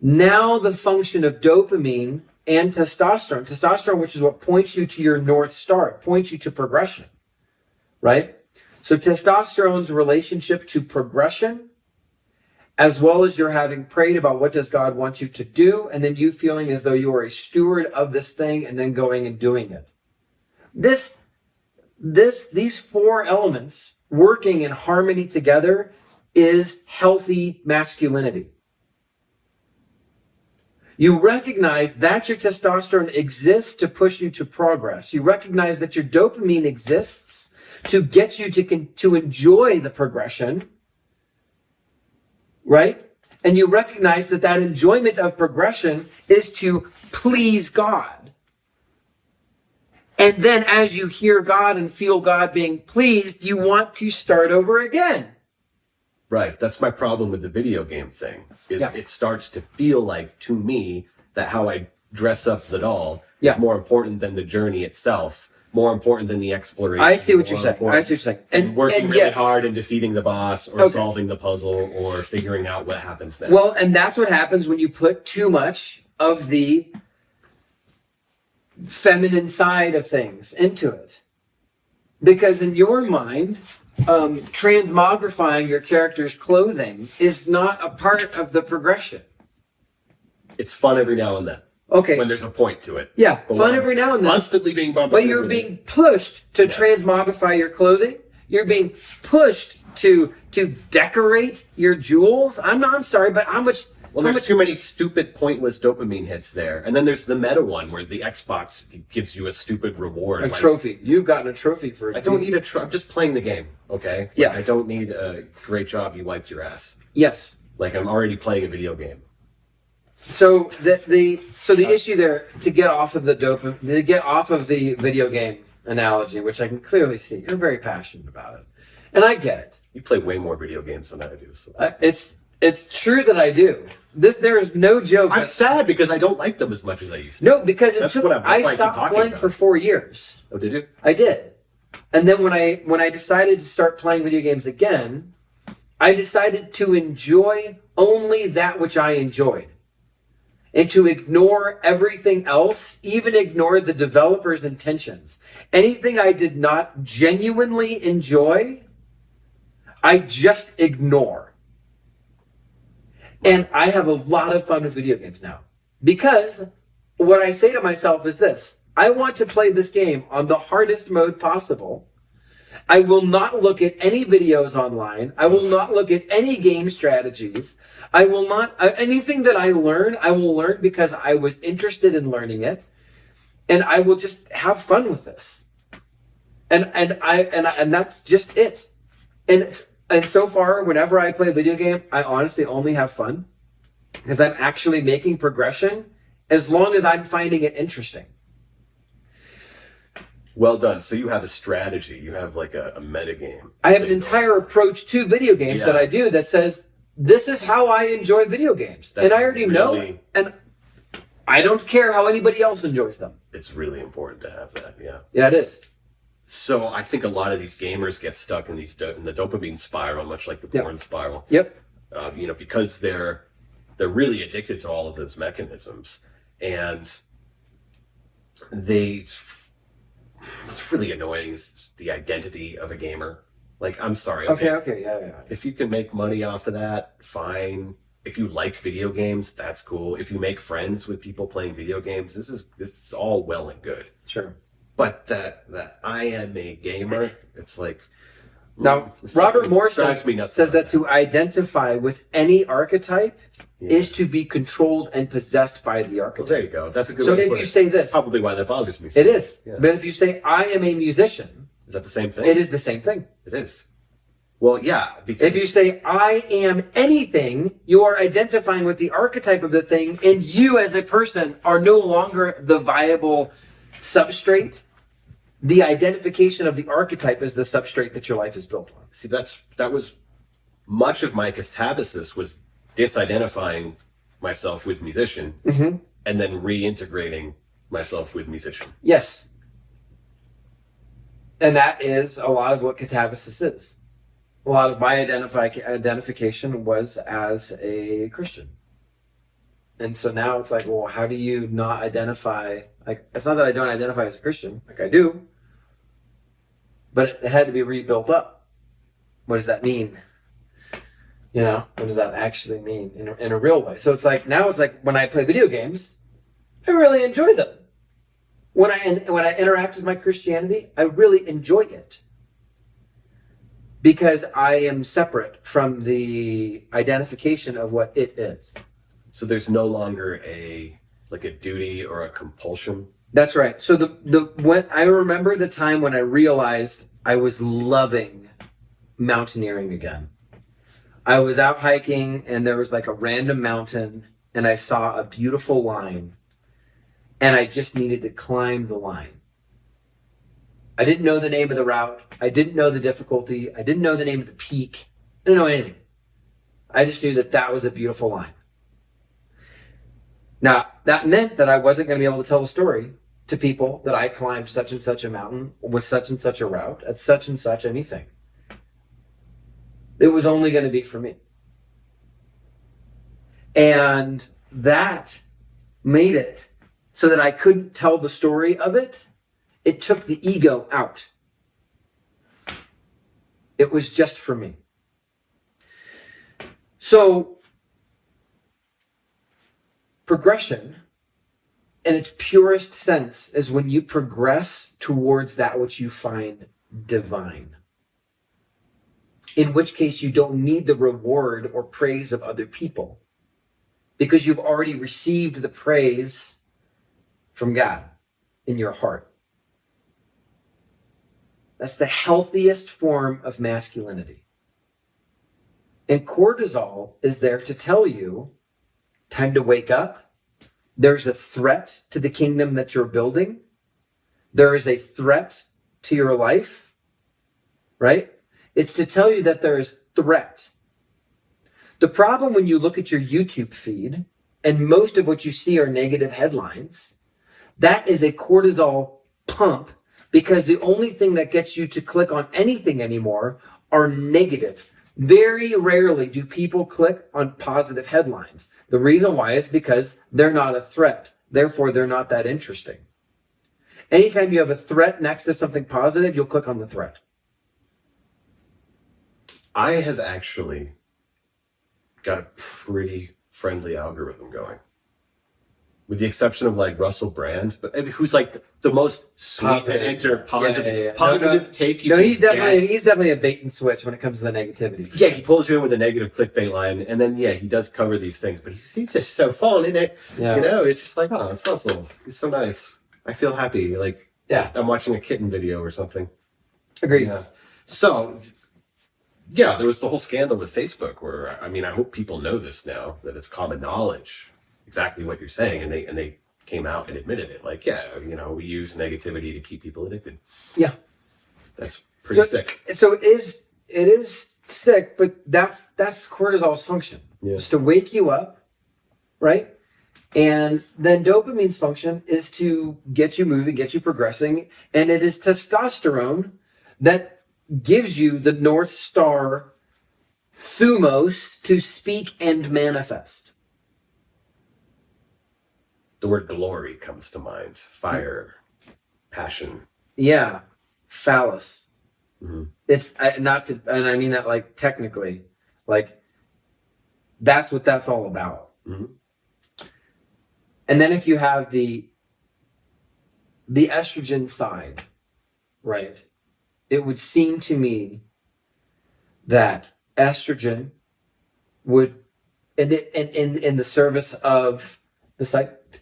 Now the function of dopamine and testosterone, which is what points you to your North Star, it points you to progression, right? So testosterone's relationship to progression, as well as you're having prayed about what does God want you to do, and then you feeling as though you are a steward of this thing and then going and doing it. These four elements working in harmony together is healthy masculinity. You recognize that your testosterone exists to push you to progress. You recognize that your dopamine exists to get you to enjoy the progression, right? And you recognize that enjoyment of progression is to please God. And then as you hear God and feel God being pleased, you want to start over again. Right. That's my problem with the video game thing, is it starts to feel like, to me, that how I dress up the doll is more important than the journey itself, more important than the exploration. I see what you're saying. And working really hard and defeating the boss or solving the puzzle or figuring out what happens next. Well, and that's what happens when you put too much of the feminine side of things into it. Because in your mind, transmogrifying your character's clothing is not a part of the progression. It's fun every now and then. Okay. When there's a point to it. Yeah, fun every now and then. Constantly being bumped. But you're being pushed to transmogrify your clothing. You're being pushed to decorate your jewels. I'm sorry, but how much... Well, there's too many stupid, pointless dopamine hits there. And then there's the meta one where the Xbox gives you a stupid reward. A trophy. You've gotten a trophy for it. I don't need a trophy. I'm just playing the game, okay? Yeah. I don't need a great job, you wiped your ass. Yes. Like, I'm already playing a video game. So the issue there, to get off of the video game analogy, which I can clearly see, you're very passionate about it. And I get it. You play way more video games than I do. So. It's true that I do. There's no joke. I'm sad because I don't like them as much as I used to. No, because I I stopped playing for 4 years. Oh, did you? I did. And then when I decided to start playing video games again, I decided to enjoy only that which I enjoyed. And to ignore everything else, even ignore the developer's intentions. Anything I did not genuinely enjoy, I just ignore. And I have a lot of fun with video games now. Because what I say to myself is this: I want to play this game on the hardest mode possible. I will not look at any videos online. I will not look at any game strategies. I will not, anything that I learn, I will learn because I was interested in learning it. And I will just have fun with this. And that's just it. And so far, whenever I play a video game, I honestly only have fun because I'm actually making progression as long as I'm finding it interesting. Well done. So you have a strategy. You have like a metagame. I have an entire approach to video games that I do that says, this is how I enjoy video games. And I already know it. And I don't care how anybody else enjoys them. It's really important to have that, yeah. Yeah, it is. So I think a lot of these gamers get stuck in in the dopamine spiral, much like the porn spiral. Yep. Because they're really addicted to all of those mechanisms, and what's really annoying is the identity of a gamer. Like, I'm sorry. Okay, yeah. If you can make money off of that, fine. If you like video games, that's cool. If you make friends with people playing video games, this is all well and good. Sure. But that I am a gamer, it's like... Now, Robert Morse says that to identify with any archetype is to be controlled and possessed by the archetype. Well, there you go. That's a good way to put it. So if you say this... That's probably why that bothers me. It is. Yeah. But if you say, I am a musician... Is that the same thing? It is the same thing. It is. Well, yeah, because... If you say, I am anything, you are identifying with the archetype of the thing, and you as a person are no longer the viable substrate. The identification of the archetype is the substrate that your life is built on. See, that was much of my catabasis was disidentifying myself with musician and then reintegrating myself with musician. Yes. And that is a lot of what catabasis is. A lot of my identification was as a Christian. And so now it's like, well, how do you not identify? Like, it's not that I don't identify as a Christian. Like, I do. But it had to be rebuilt up. What does that mean? What does that actually mean in a real way? So it's like, now it's like when I play video games, I really enjoy them. When I interact with my Christianity, I really enjoy it. Because I am separate from the identification of what it is. So there's no longer a duty or a compulsion. That's right. So when I remember the time when I realized I was loving mountaineering again. I was out hiking and there was like a random mountain and I saw a beautiful line and I just needed to climb the line. I didn't know the name of the route. I didn't know the difficulty. I didn't know the name of the peak. I didn't know anything. I just knew that was a beautiful line. Now, that meant that I wasn't going to be able to tell the story to people that I climbed such and such a mountain with such and such a route at such and such anything. It was only going to be for me. And that made it so that I couldn't tell the story of it. It took the ego out. It was just for me. So, progression, in its purest sense, is when you progress towards that which you find divine. In which case, you don't need the reward or praise of other people, because you've already received the praise from God in your heart. That's the healthiest form of masculinity. And cortisol is there to tell you, time to wake up. There's a threat to the kingdom that you're building. There is a threat to your life, right? It's to tell you that there is threat. The problem when you look at your YouTube feed and most of what you see are negative headlines, that is a cortisol pump because the only thing that gets you to click on anything anymore are negative. Very rarely do people click on positive headlines. The reason why is because they're not a threat. Therefore, they're not that interesting. Anytime you have a threat next to something positive, you'll click on the threat. I have actually got a pretty friendly algorithm going. With the exception of like Russell Brand, but who's like the most sweet Positive. positive take. No, he's definitely a bait and switch when it comes to the negativity. Yeah, he pulls you in with a negative clickbait line, and then he does cover these things, but he's just so fun, isn't it? Yeah. You know, it's just like, oh, it's Russell. He's so nice. I feel happy, like I'm watching a kitten video or something. Agreed. Yeah. So, yeah, there was the whole scandal with Facebook, where I mean, I hope people know this now that it's common knowledge. Exactly what you're saying, and they came out and admitted it. Like, we use negativity to keep people addicted. Yeah, that's pretty sick. So it is sick, but that's cortisol's function. Yeah. It's to wake you up, right? And then dopamine's function is to get you moving, get you progressing, and it is testosterone that gives you the North Star thumos to speak and manifest. The word glory comes to mind. Fire, passion. Yeah, phallus. Mm-hmm. It's not to, and I mean that like technically, like that's what that's all about. Mm-hmm. And then if you have the estrogen side, right, it would seem to me that estrogen would, in the service of this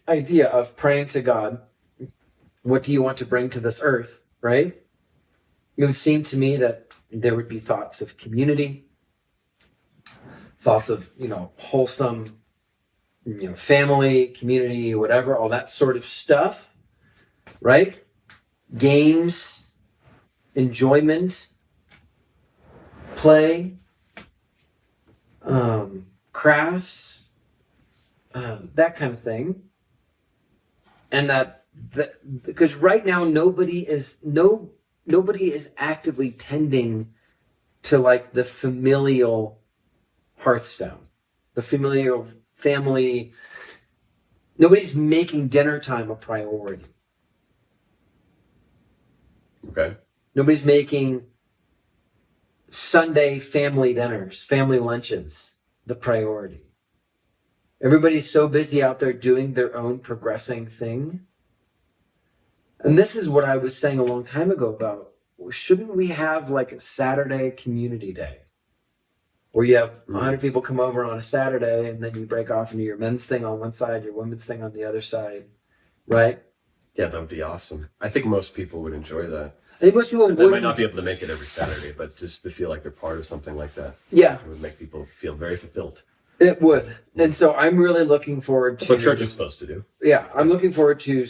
idea of praying to God, what do you want to bring to this earth, right? It would seem to me that there would be thoughts of community, thoughts of, wholesome, family, community, whatever, all that sort of stuff, right? Games, enjoyment, play, crafts, that kind of thing. And because right now nobody is actively tending to like the familial hearthstone, the familial family. Nobody's making dinner time a priority. Okay. Nobody's making Sunday family dinners, family lunches the priority. Everybody's so busy out there doing their own progressing thing. And this is what I was saying a long time ago about, shouldn't we have like a Saturday community day? Where you have 100 people come over on a Saturday and then you break off into your men's thing on one side, your women's thing on the other side, right? Yeah, that would be awesome. I think most people would enjoy that. I think most people They might not be able to make it every Saturday, but just to feel like they're part of something like that. Yeah. It would make people feel very fulfilled. It would. And so I'm really looking forward to... That's what church is supposed to do. Yeah, I'm looking forward to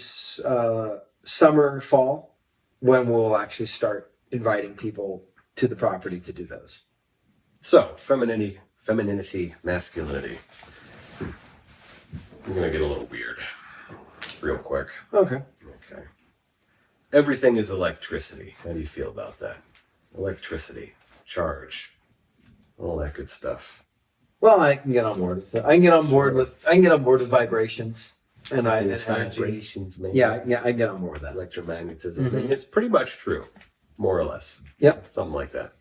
summer, fall, when we'll actually start inviting people to the property to do those. So, femininity, masculinity. I'm going to get a little weird real quick. Okay. Everything is electricity. How do you feel about that? Electricity, charge, all that good stuff. Well, I can get on board with it. I can get on board with vibrations and vibrations, maybe. Yeah, I can get on board with that. Electromagnetism. Mm-hmm. It's pretty much true, more or less. Yep. Something like that.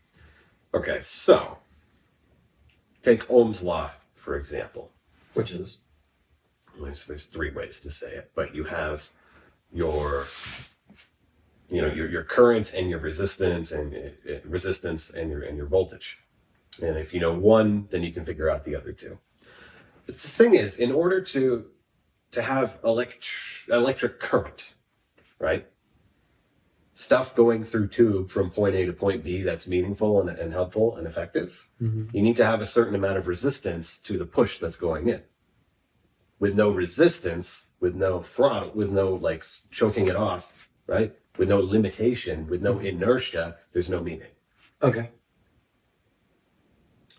Okay, so take Ohm's law, for example. Which is? There's three ways to say it, but you have your current and your resistance and your voltage. And if you know one, then you can figure out the other two. But the thing is, in order to have electric current, right? Stuff going through tube from point A to point B that's meaningful and helpful and effective, you need to have a certain amount of resistance to the push that's going in. With no resistance, with no throttle, with no like choking it off, right? With no limitation, with no inertia, there's no meaning. Okay.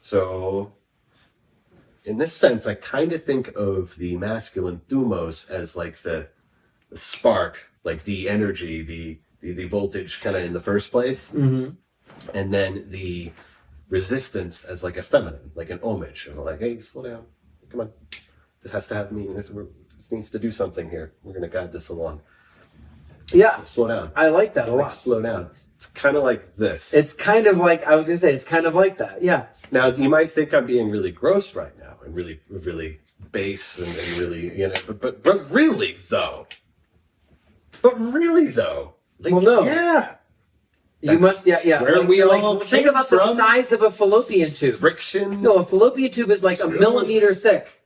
So in this sense, I kind of think of the masculine thumos as like the spark, like the energy, the voltage kind of in the first place. Mm-hmm. And then the resistance as like a feminine, like an homage. And like, hey, slow down. Come on. This has to have meaning. This needs to do something here. We're going to guide this along. Yeah. So slow down. I like that a lot. Slow down. It's kind of like this. It's kind of like, I was going to say, it's kind of like that. Yeah. Now, you might think I'm being really gross right now and really, really base and really, you know, but really though. Like, well, no. Yeah. You must, yeah. Where we all think came about the from. size of a fallopian tube. Friction. No, a fallopian tube is like a millimeter thick.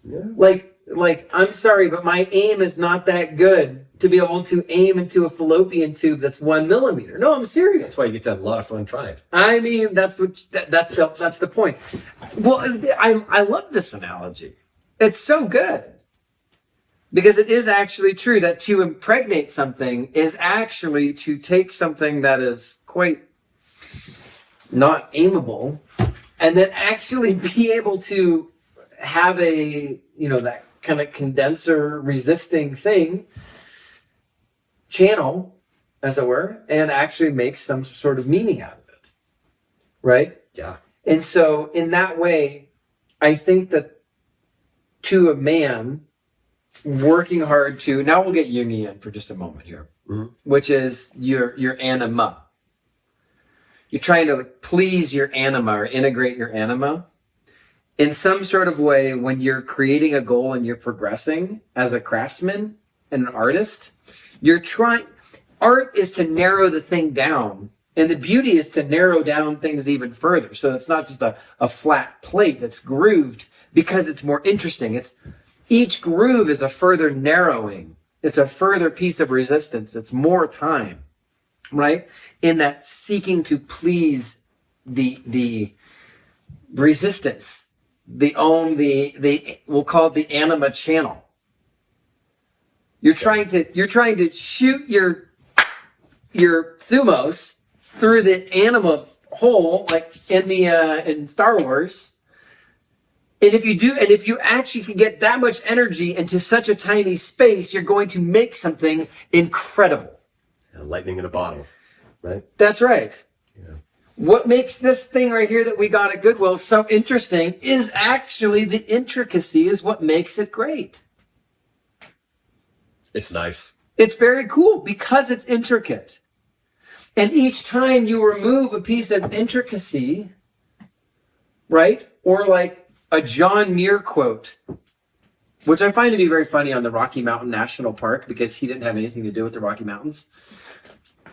Yeah. Like, I'm sorry, but my aim is not that good to be able to aim into a fallopian tube that's 1 millimeter. No, I'm serious. That's why you get to have a lot of fun trying. I mean, that's the point. Well, I love this analogy. It's so good. Because it is actually true that to impregnate something is actually to take something that is quite not aimable and then actually be able to have a, you know, that kind of condenser resisting thing channel, as it were, and actually make some sort of meaning out of it. Right? Yeah. And so in that way, I think that to a man working hard to, now we'll get Jungian for just a moment here, which is your anima. You're trying to please your anima or integrate your anima in some sort of way when you're creating a goal and you're progressing as a craftsman and an artist. Art is to narrow the thing down, and the beauty is to narrow down things even further. So it's not just a flat plate that's grooved because it's more interesting. Each groove is a further narrowing. It's a further piece of resistance. It's more time, right? In that seeking to please the resistance, we'll call it the anima channel. You're trying to shoot your thumos through the anima hole, like in Star Wars. And if you actually can get that much energy into such a tiny space, you're going to make something incredible. Lightning in a bottle, right? That's right. Yeah. What makes this thing right here that we got at Goodwill so interesting is actually the intricacy is what makes it great. It's nice. It's very cool because it's intricate. And each time you remove a piece of intricacy, right? Or like a John Muir quote, which I find to be very funny on the Rocky Mountain National Park because he didn't have anything to do with the Rocky Mountains.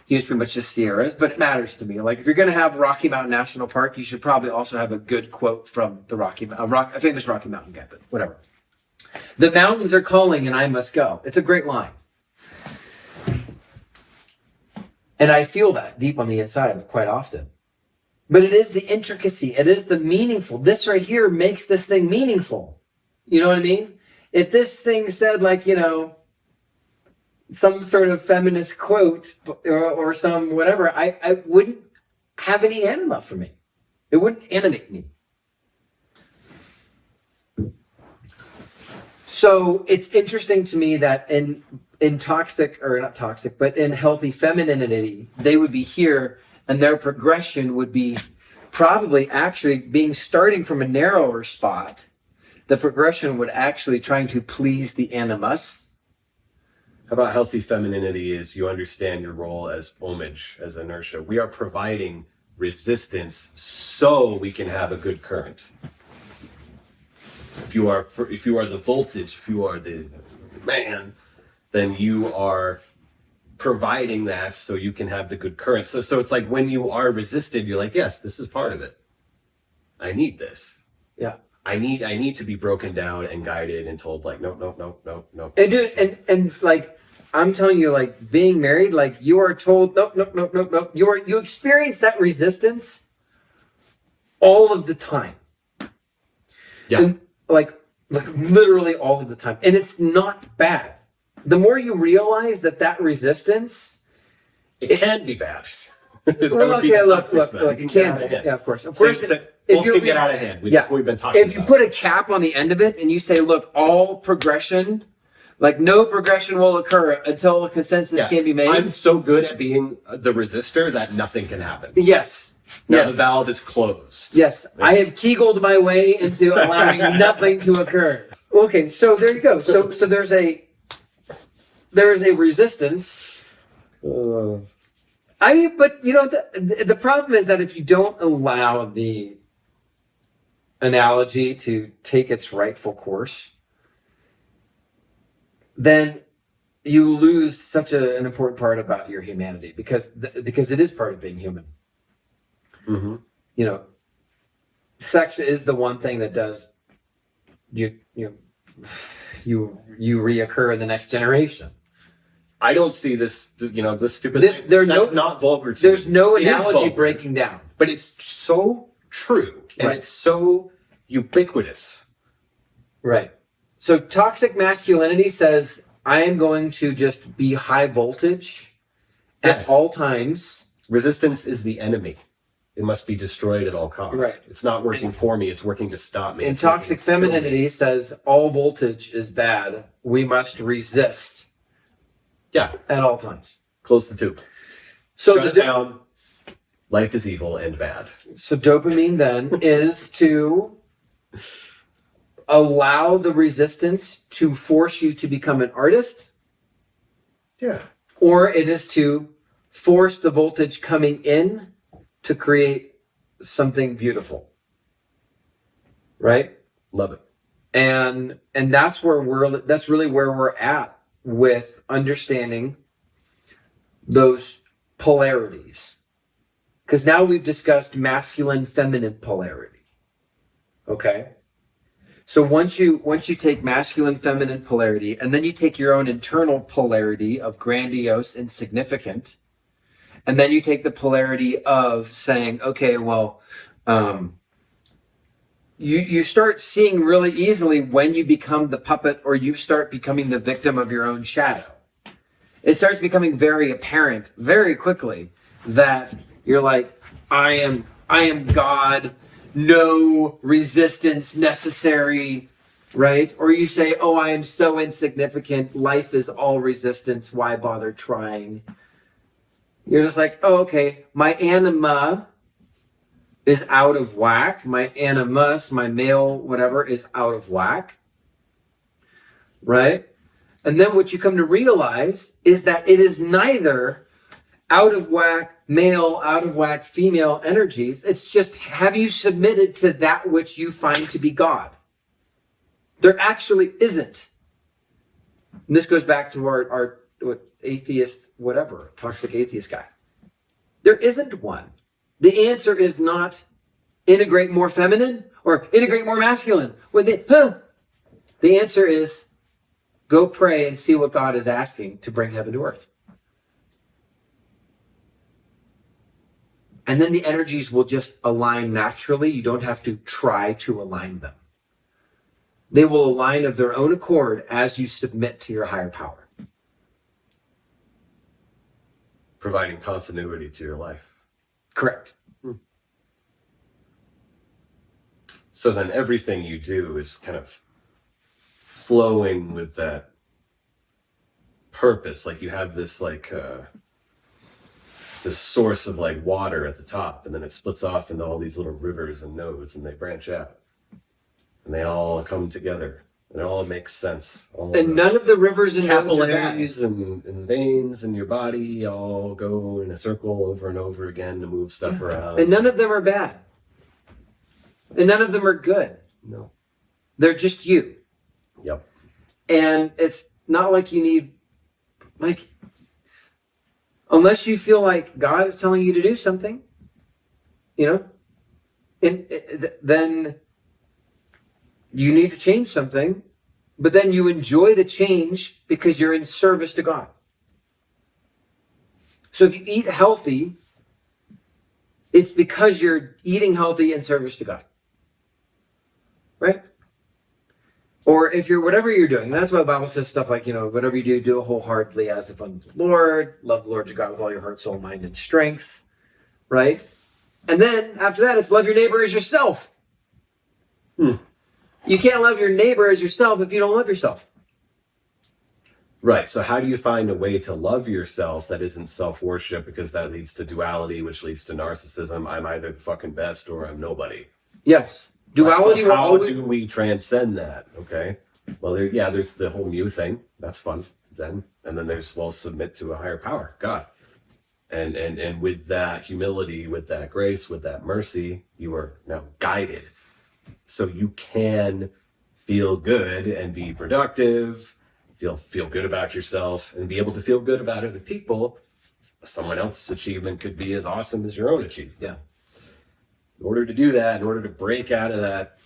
He was pretty much just Sierras, but it matters to me. Like if you're going to have Rocky Mountain National Park, you should probably also have a good quote from the a famous Rocky Mountain guy, but whatever. The mountains are calling and I must go. It's a great line. And I feel that deep on the inside quite often. But it is the intricacy. It is the meaningful. This right here makes this thing meaningful. You know what I mean? If this thing said like, you know, some sort of feminist quote or some whatever, I wouldn't have any anima for me. It wouldn't animate me. So it's interesting to me that in toxic, or not toxic, but in healthy femininity, they would be here and their progression would be probably actually starting from a narrower spot. The progression would actually trying to please the animus. How about healthy femininity is you understand your role as homage, as inertia. We are providing resistance so we can have a good current. If you are the voltage, if you are the man, then you are providing that so you can have the good current. So it's like when you are resisted, you're like, yes, this is part of it. I need this. Yeah. I need to be broken down and guided and told like, no. And dude, and like, I'm telling you, like being married, like you are told, no. You experience that resistance all of the time. Yeah. And, like literally all of the time. And it's not bad. The more you realize that resistance, it can be bad. Well, okay, look, it can be. Yeah, of course. Of course, Both can get out of hand. We've been talking if you put a cap on the end of it and you say, look, all progression, like no progression will occur until a consensus can be made. I'm so good at being the resistor that nothing can happen. Yes. Now the valve is closed. Yes. I have Kegeled my way into allowing nothing to occur. Okay, so there you go. So there's a resistance. I mean, but you know, the problem is that if you don't allow the analogy to take its rightful course, then you lose such an important part about your humanity because it is part of being human. Mm-hmm. You know, sex is the one thing that does you reoccur in the next generation. I don't see this, this stupid thing. That's not vulgar to There's me. no analogy breaking down. But it's so true. And it's so ubiquitous. Right. So toxic masculinity says, I am going to just be high voltage at all times. Resistance is the enemy. It must be destroyed at all costs. Right. It's not working for me. It's working to stop me. And toxic femininity says all voltage is bad. We must resist. Yeah. At all times. Close the tube. So shut it down. Life is evil and bad. So dopamine then is to allow the resistance to force you to become an artist. Yeah. Or it is to force the voltage coming in to create something beautiful. Right? Love it. And that's really where we're at with understanding those polarities. Because now we've discussed masculine, feminine polarity. Okay? So once you take masculine, feminine polarity, and then you take your own internal polarity of grandiose and significant, and then you take the polarity of saying, okay, well, you start seeing really easily when you become the puppet or you start becoming the victim of your own shadow. It starts becoming very apparent very quickly that you're like, I am God, no resistance necessary, right? Or you say, oh, I am so insignificant, life is all resistance, why bother trying? You're just like, oh, okay, my anima is out of whack. My animus, my male, whatever, is out of whack. Right? And then what you come to realize is that it is neither out of whack male, out of whack female energies. It's just, have you submitted to that which you find to be God? There actually isn't. And this goes back to our atheist, whatever, toxic atheist guy. There isn't one. The answer is not integrate more feminine or integrate more masculine. The answer is go pray and see what God is asking to bring heaven to earth. And then the energies will just align naturally. You don't have to try to align them. They will align of their own accord as you submit to your higher power. Providing continuity to your life. Correct. So then everything you do is kind of flowing with that purpose. Like you have this this source of like water at the top, and then it splits off into all these little rivers and nodes, and they branch out. And they all come together. And it all makes sense. And none of the rivers and capillaries and veins in your body all go in a circle over and over again to move stuff around. And none of them are bad. And none of them are good. No. They're just you. Yep. And it's not like you need, unless you feel like God is telling you to do something, then you need to change something, but then you enjoy the change because you're in service to God. So if you eat healthy, it's because you're eating healthy in service to God. Right? Or if you're, whatever you're doing, that's why the Bible says stuff like, whatever you do it wholeheartedly as if unto the Lord, love the Lord your God with all your heart, soul, mind, and strength. right? And then after that, it's love your neighbor as yourself. You can't love your neighbor as yourself if you don't love yourself. Right. So how do you find a way to love yourself that isn't self-worship, because that leads to duality, which leads to narcissism? I'm either the fucking best or I'm nobody. Yes. Duality. Right, so how do we transcend that? Okay. Well, there's the whole mu thing. That's fun. Zen. And then there's, well, submit to a higher power, God. And with that humility, with that grace, with that mercy, you are now guided. So you can feel good and be productive, feel good about yourself, and be able to feel good about other people. Someone else's achievement could be as awesome as your own achievement. Yeah. In order to do that, in order to break out of that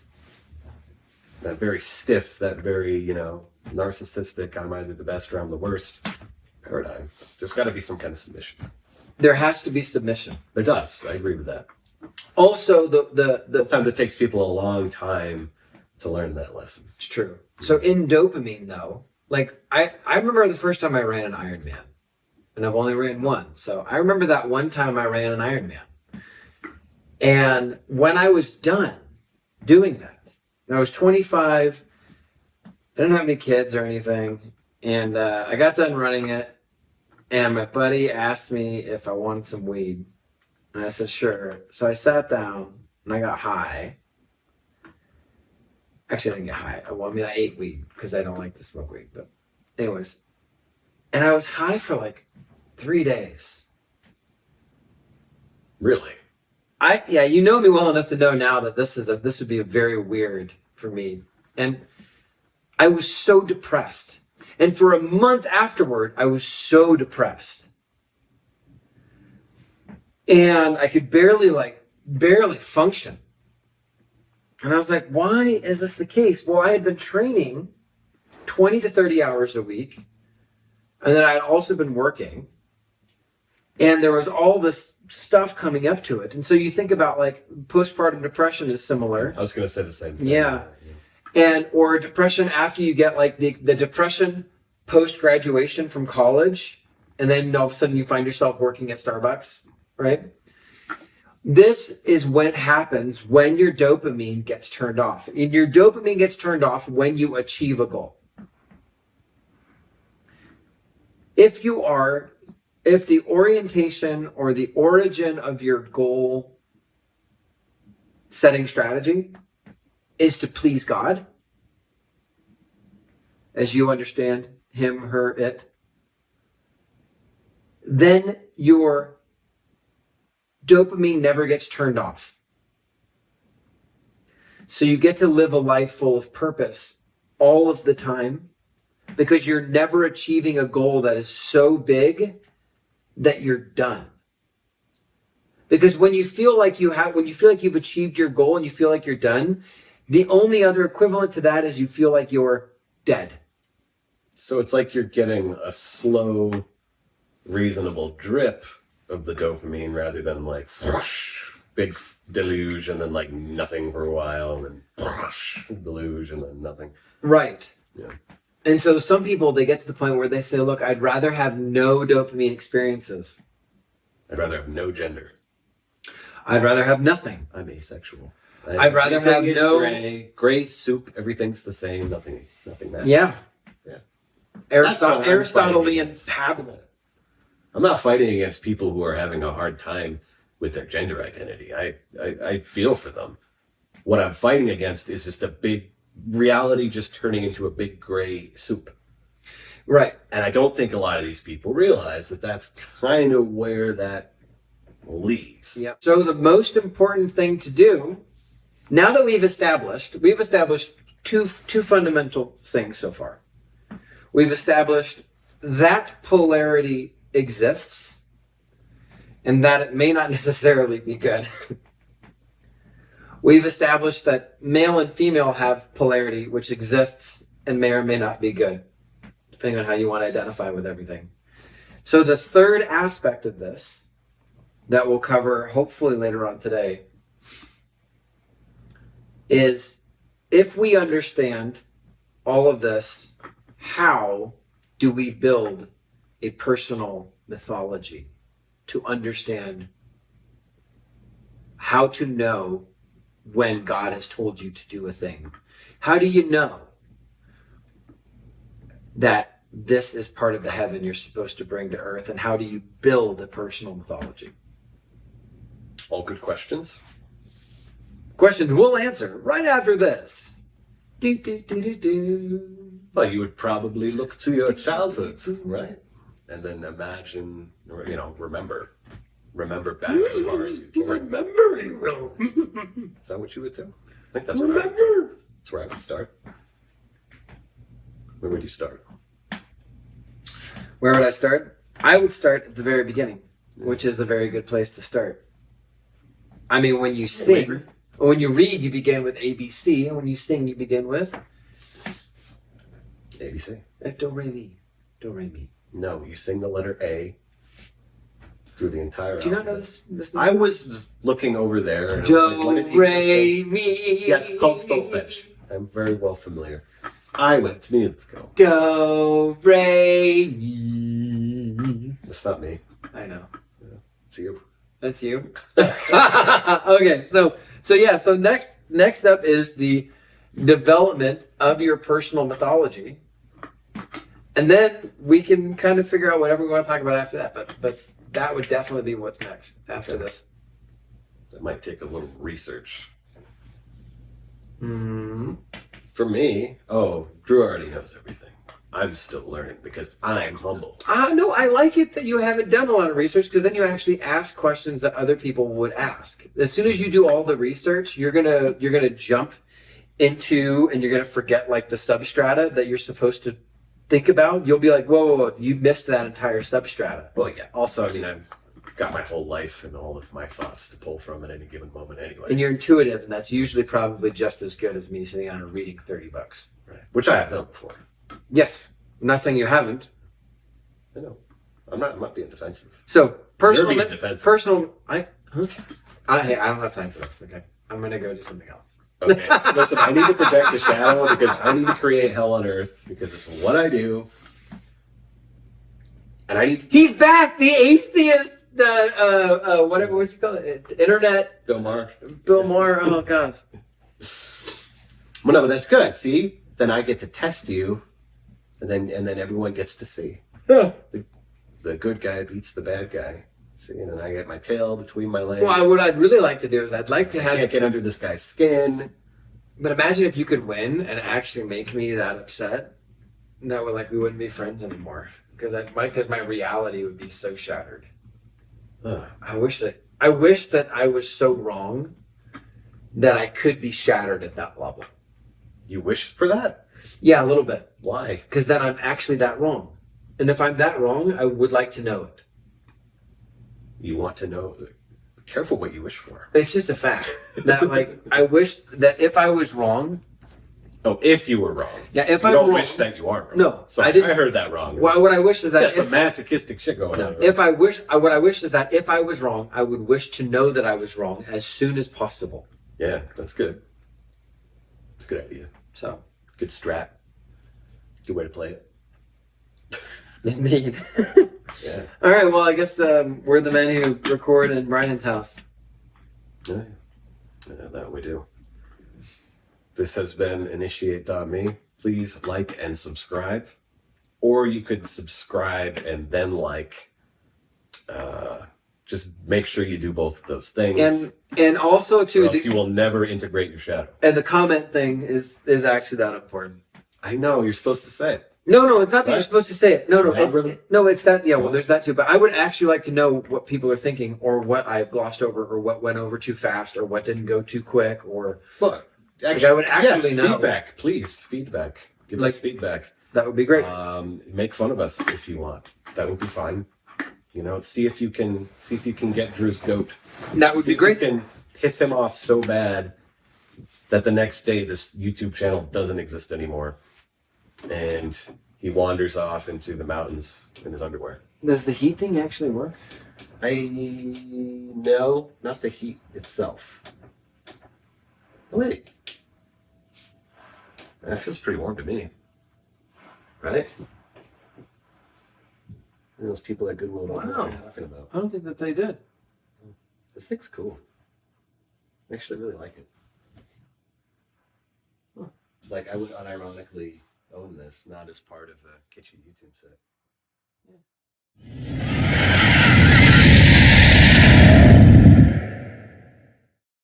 very stiff, that very, narcissistic, I'm either the best or I'm the worst paradigm, there's got to be some kind of submission. There has to be submission. There does. I agree with that. Also, sometimes it takes people a long time to learn that lesson. It's true. So in dopamine, though, like I remember the first time I ran an Ironman, and I've only ran one. So I remember that one time I ran an Ironman. And when I was done doing that, I was 25, I didn't have any kids or anything, and I got done running it, and my buddy asked me if I wanted some weed. And I said, sure. So I sat down, and I got high. Actually, I didn't get high. I ate weed, because I don't like to smoke weed. But anyways. And I was high for like 3 days. Really? You know me well enough to know now that this would be very weird for me. And I was so depressed. And for a month afterward, I was so depressed. And I could barely function. And I was like, why is this the case? Well, I had been training 20 to 30 hours a week. And then I had also been working. And there was all this stuff coming up to it. And so you think about like postpartum depression is similar. I was going to say the same thing. Yeah. Or depression after you get like the depression post-graduation from college. And then all of a sudden you find yourself working at Starbucks, right? This is what happens when your dopamine gets turned off. And your dopamine gets turned off when you achieve a goal. If the orientation or the origin of your goal setting strategy is to please God, as you understand him, her, it, then your dopamine never gets turned off. So you get to live a life full of purpose all of the time, because you're never achieving a goal that is so big that you're done. Because when you feel like you've achieved your goal and you feel like you're done, the only other equivalent to that is you feel like you're dead. So it's like you're getting a slow, reasonable drip of the dopamine rather than like whoosh, big deluge and then like nothing for a while and then whoosh, deluge and then nothing. Right. Yeah. And so some people, they get to the point where they say, look, I'd rather have no dopamine experiences. I'd rather have no gender. I'd rather have nothing. I'm asexual. I'd rather have no gray soup. Everything's the same. Nothing matters. Yeah. Yeah. Aristotelian pablum. I'm not fighting against people who are having a hard time with their gender identity. I feel for them. What I'm fighting against is just a big reality just turning into a big gray soup. Right. And I don't think a lot of these people realize that that's kind of where that leads. Yeah. So the most important thing to do, now that we've established two fundamental things so far. We've established that polarity exists and that it may not necessarily be good. We've established that male and female have polarity, which exists and may or may not be good, depending on how you want to identify with everything. So the third aspect of this that we'll cover hopefully later on today is, if we understand all of this, how do we build a personal mythology to understand how to know when God has told you to do a thing? How do you know that this is part of the heaven you're supposed to bring to earth? And how do you build a personal mythology? All good questions. Questions we'll answer right after this. Do, do, do, do, do. Well, you would probably look to your childhood, right? And then imagine, or, remember back as far as you can. Remembering will. Is that what you would do? I think that's where I would start. Where would you start? Where would I start? I would start at the very beginning, which is a very good place to start. I mean, when you sing, when you read, you begin with ABC, and when you sing, you begin with ABC. Do, re, mi. Do, re, mi. No, you sing the letter A through the entire Do you not know alphabet. this I was looking over there. And Do, re, mi. Yes, it's called Stonefish. I'm very well familiar. I went to musical. Do, re, mi. That's not me. I know. It's you. That's you. Okay, so next up is the development of your personal mythology. And then we can kind of figure out whatever we want to talk about after that. But that would definitely be what's next after this. That might take a little research. Mm-hmm. For me, Drew already knows everything. I'm still learning because I'm humble. No, I like it that you haven't done a lot of research, because then you actually ask questions that other people would ask. As soon as you do all the research, you're gonna jump into, and you're gonna forget like the substrata that you're supposed to think about. You'll be like, whoa, you missed that entire substrata. Well, yeah. Also, I mean, I've got my whole life and all of my thoughts to pull from at any given moment anyway. And you're intuitive, and that's usually probably just as good as me sitting down and reading $30. Right. Which I have done before. Yes. I'm not saying you haven't. I know. I'm not being defensive. So I don't have time for this. Okay, I'm gonna go do something else. Okay. Listen, I need to project the shadow because I need to create hell on earth because it's what I do. And I need to... He's back, the atheist, what's he called? Internet. Bill Maher. Oh God. Well, no, but that's good. See, then I get to test you, and then everyone gets to see. Yeah. The good guy beats the bad guy. See, and then I get my tail between my legs. Well, what I'd really like to do is I'd like to have... I can't get under this guy's skin. But imagine if you could win and actually make me that upset. No, we wouldn't be friends anymore. Because my reality would be so shattered. I wish that I was so wrong that I could be shattered at that level. You wish for that? Yeah, a little bit. Why? Because then I'm actually that wrong. And if I'm that wrong, I would like to know it. You want to know? Be careful what you wish for. It's just a fact that I wish that if I was wrong. Oh, if you were wrong. Yeah, if you I'm don't wrong. Wish that you are wrong. No, sorry, I heard that wrong. What I wish is that that's some masochistic shit going on. What I wish is that if I was wrong, I would wish to know that I was wrong as soon as possible. Yeah, that's good. It's a good idea. So good strat. Good way to play it. Indeed. Yeah. All right. Well, I guess we're the men who record in Brian's house. Yeah, that we do. This has been Initiate.me. Please like and subscribe. Or you could subscribe and then like. Just make sure you do both of those things. And also too, you will never integrate your shadow. And the comment thing is actually that important. I know, you're supposed to say it. No, it's not that you're supposed to say it. No, it's that. Yeah, well, there's that too. But I would actually like to know what people are thinking, or what I've glossed over, or what went over too fast, or what didn't go too quick, or... Look, actually, I would actually know. Feedback, please. Feedback. Give us feedback. That would be great. Make fun of us if you want. That would be fine. See if you can get Drew's goat. That would be great. You can piss him off so bad that the next day this YouTube channel doesn't exist anymore. And he wanders off into the mountains in his underwear. Does the heat thing actually work? No, not the heat itself. Oh, wait. That feels pretty warm to me. Right? Those people at Goodwill don't know what they're talking about. I don't think that they did. This thing's cool. Actually, I really like it. Huh. Like, I would unironically own this, not as part of a kitschy YouTube set. Yeah.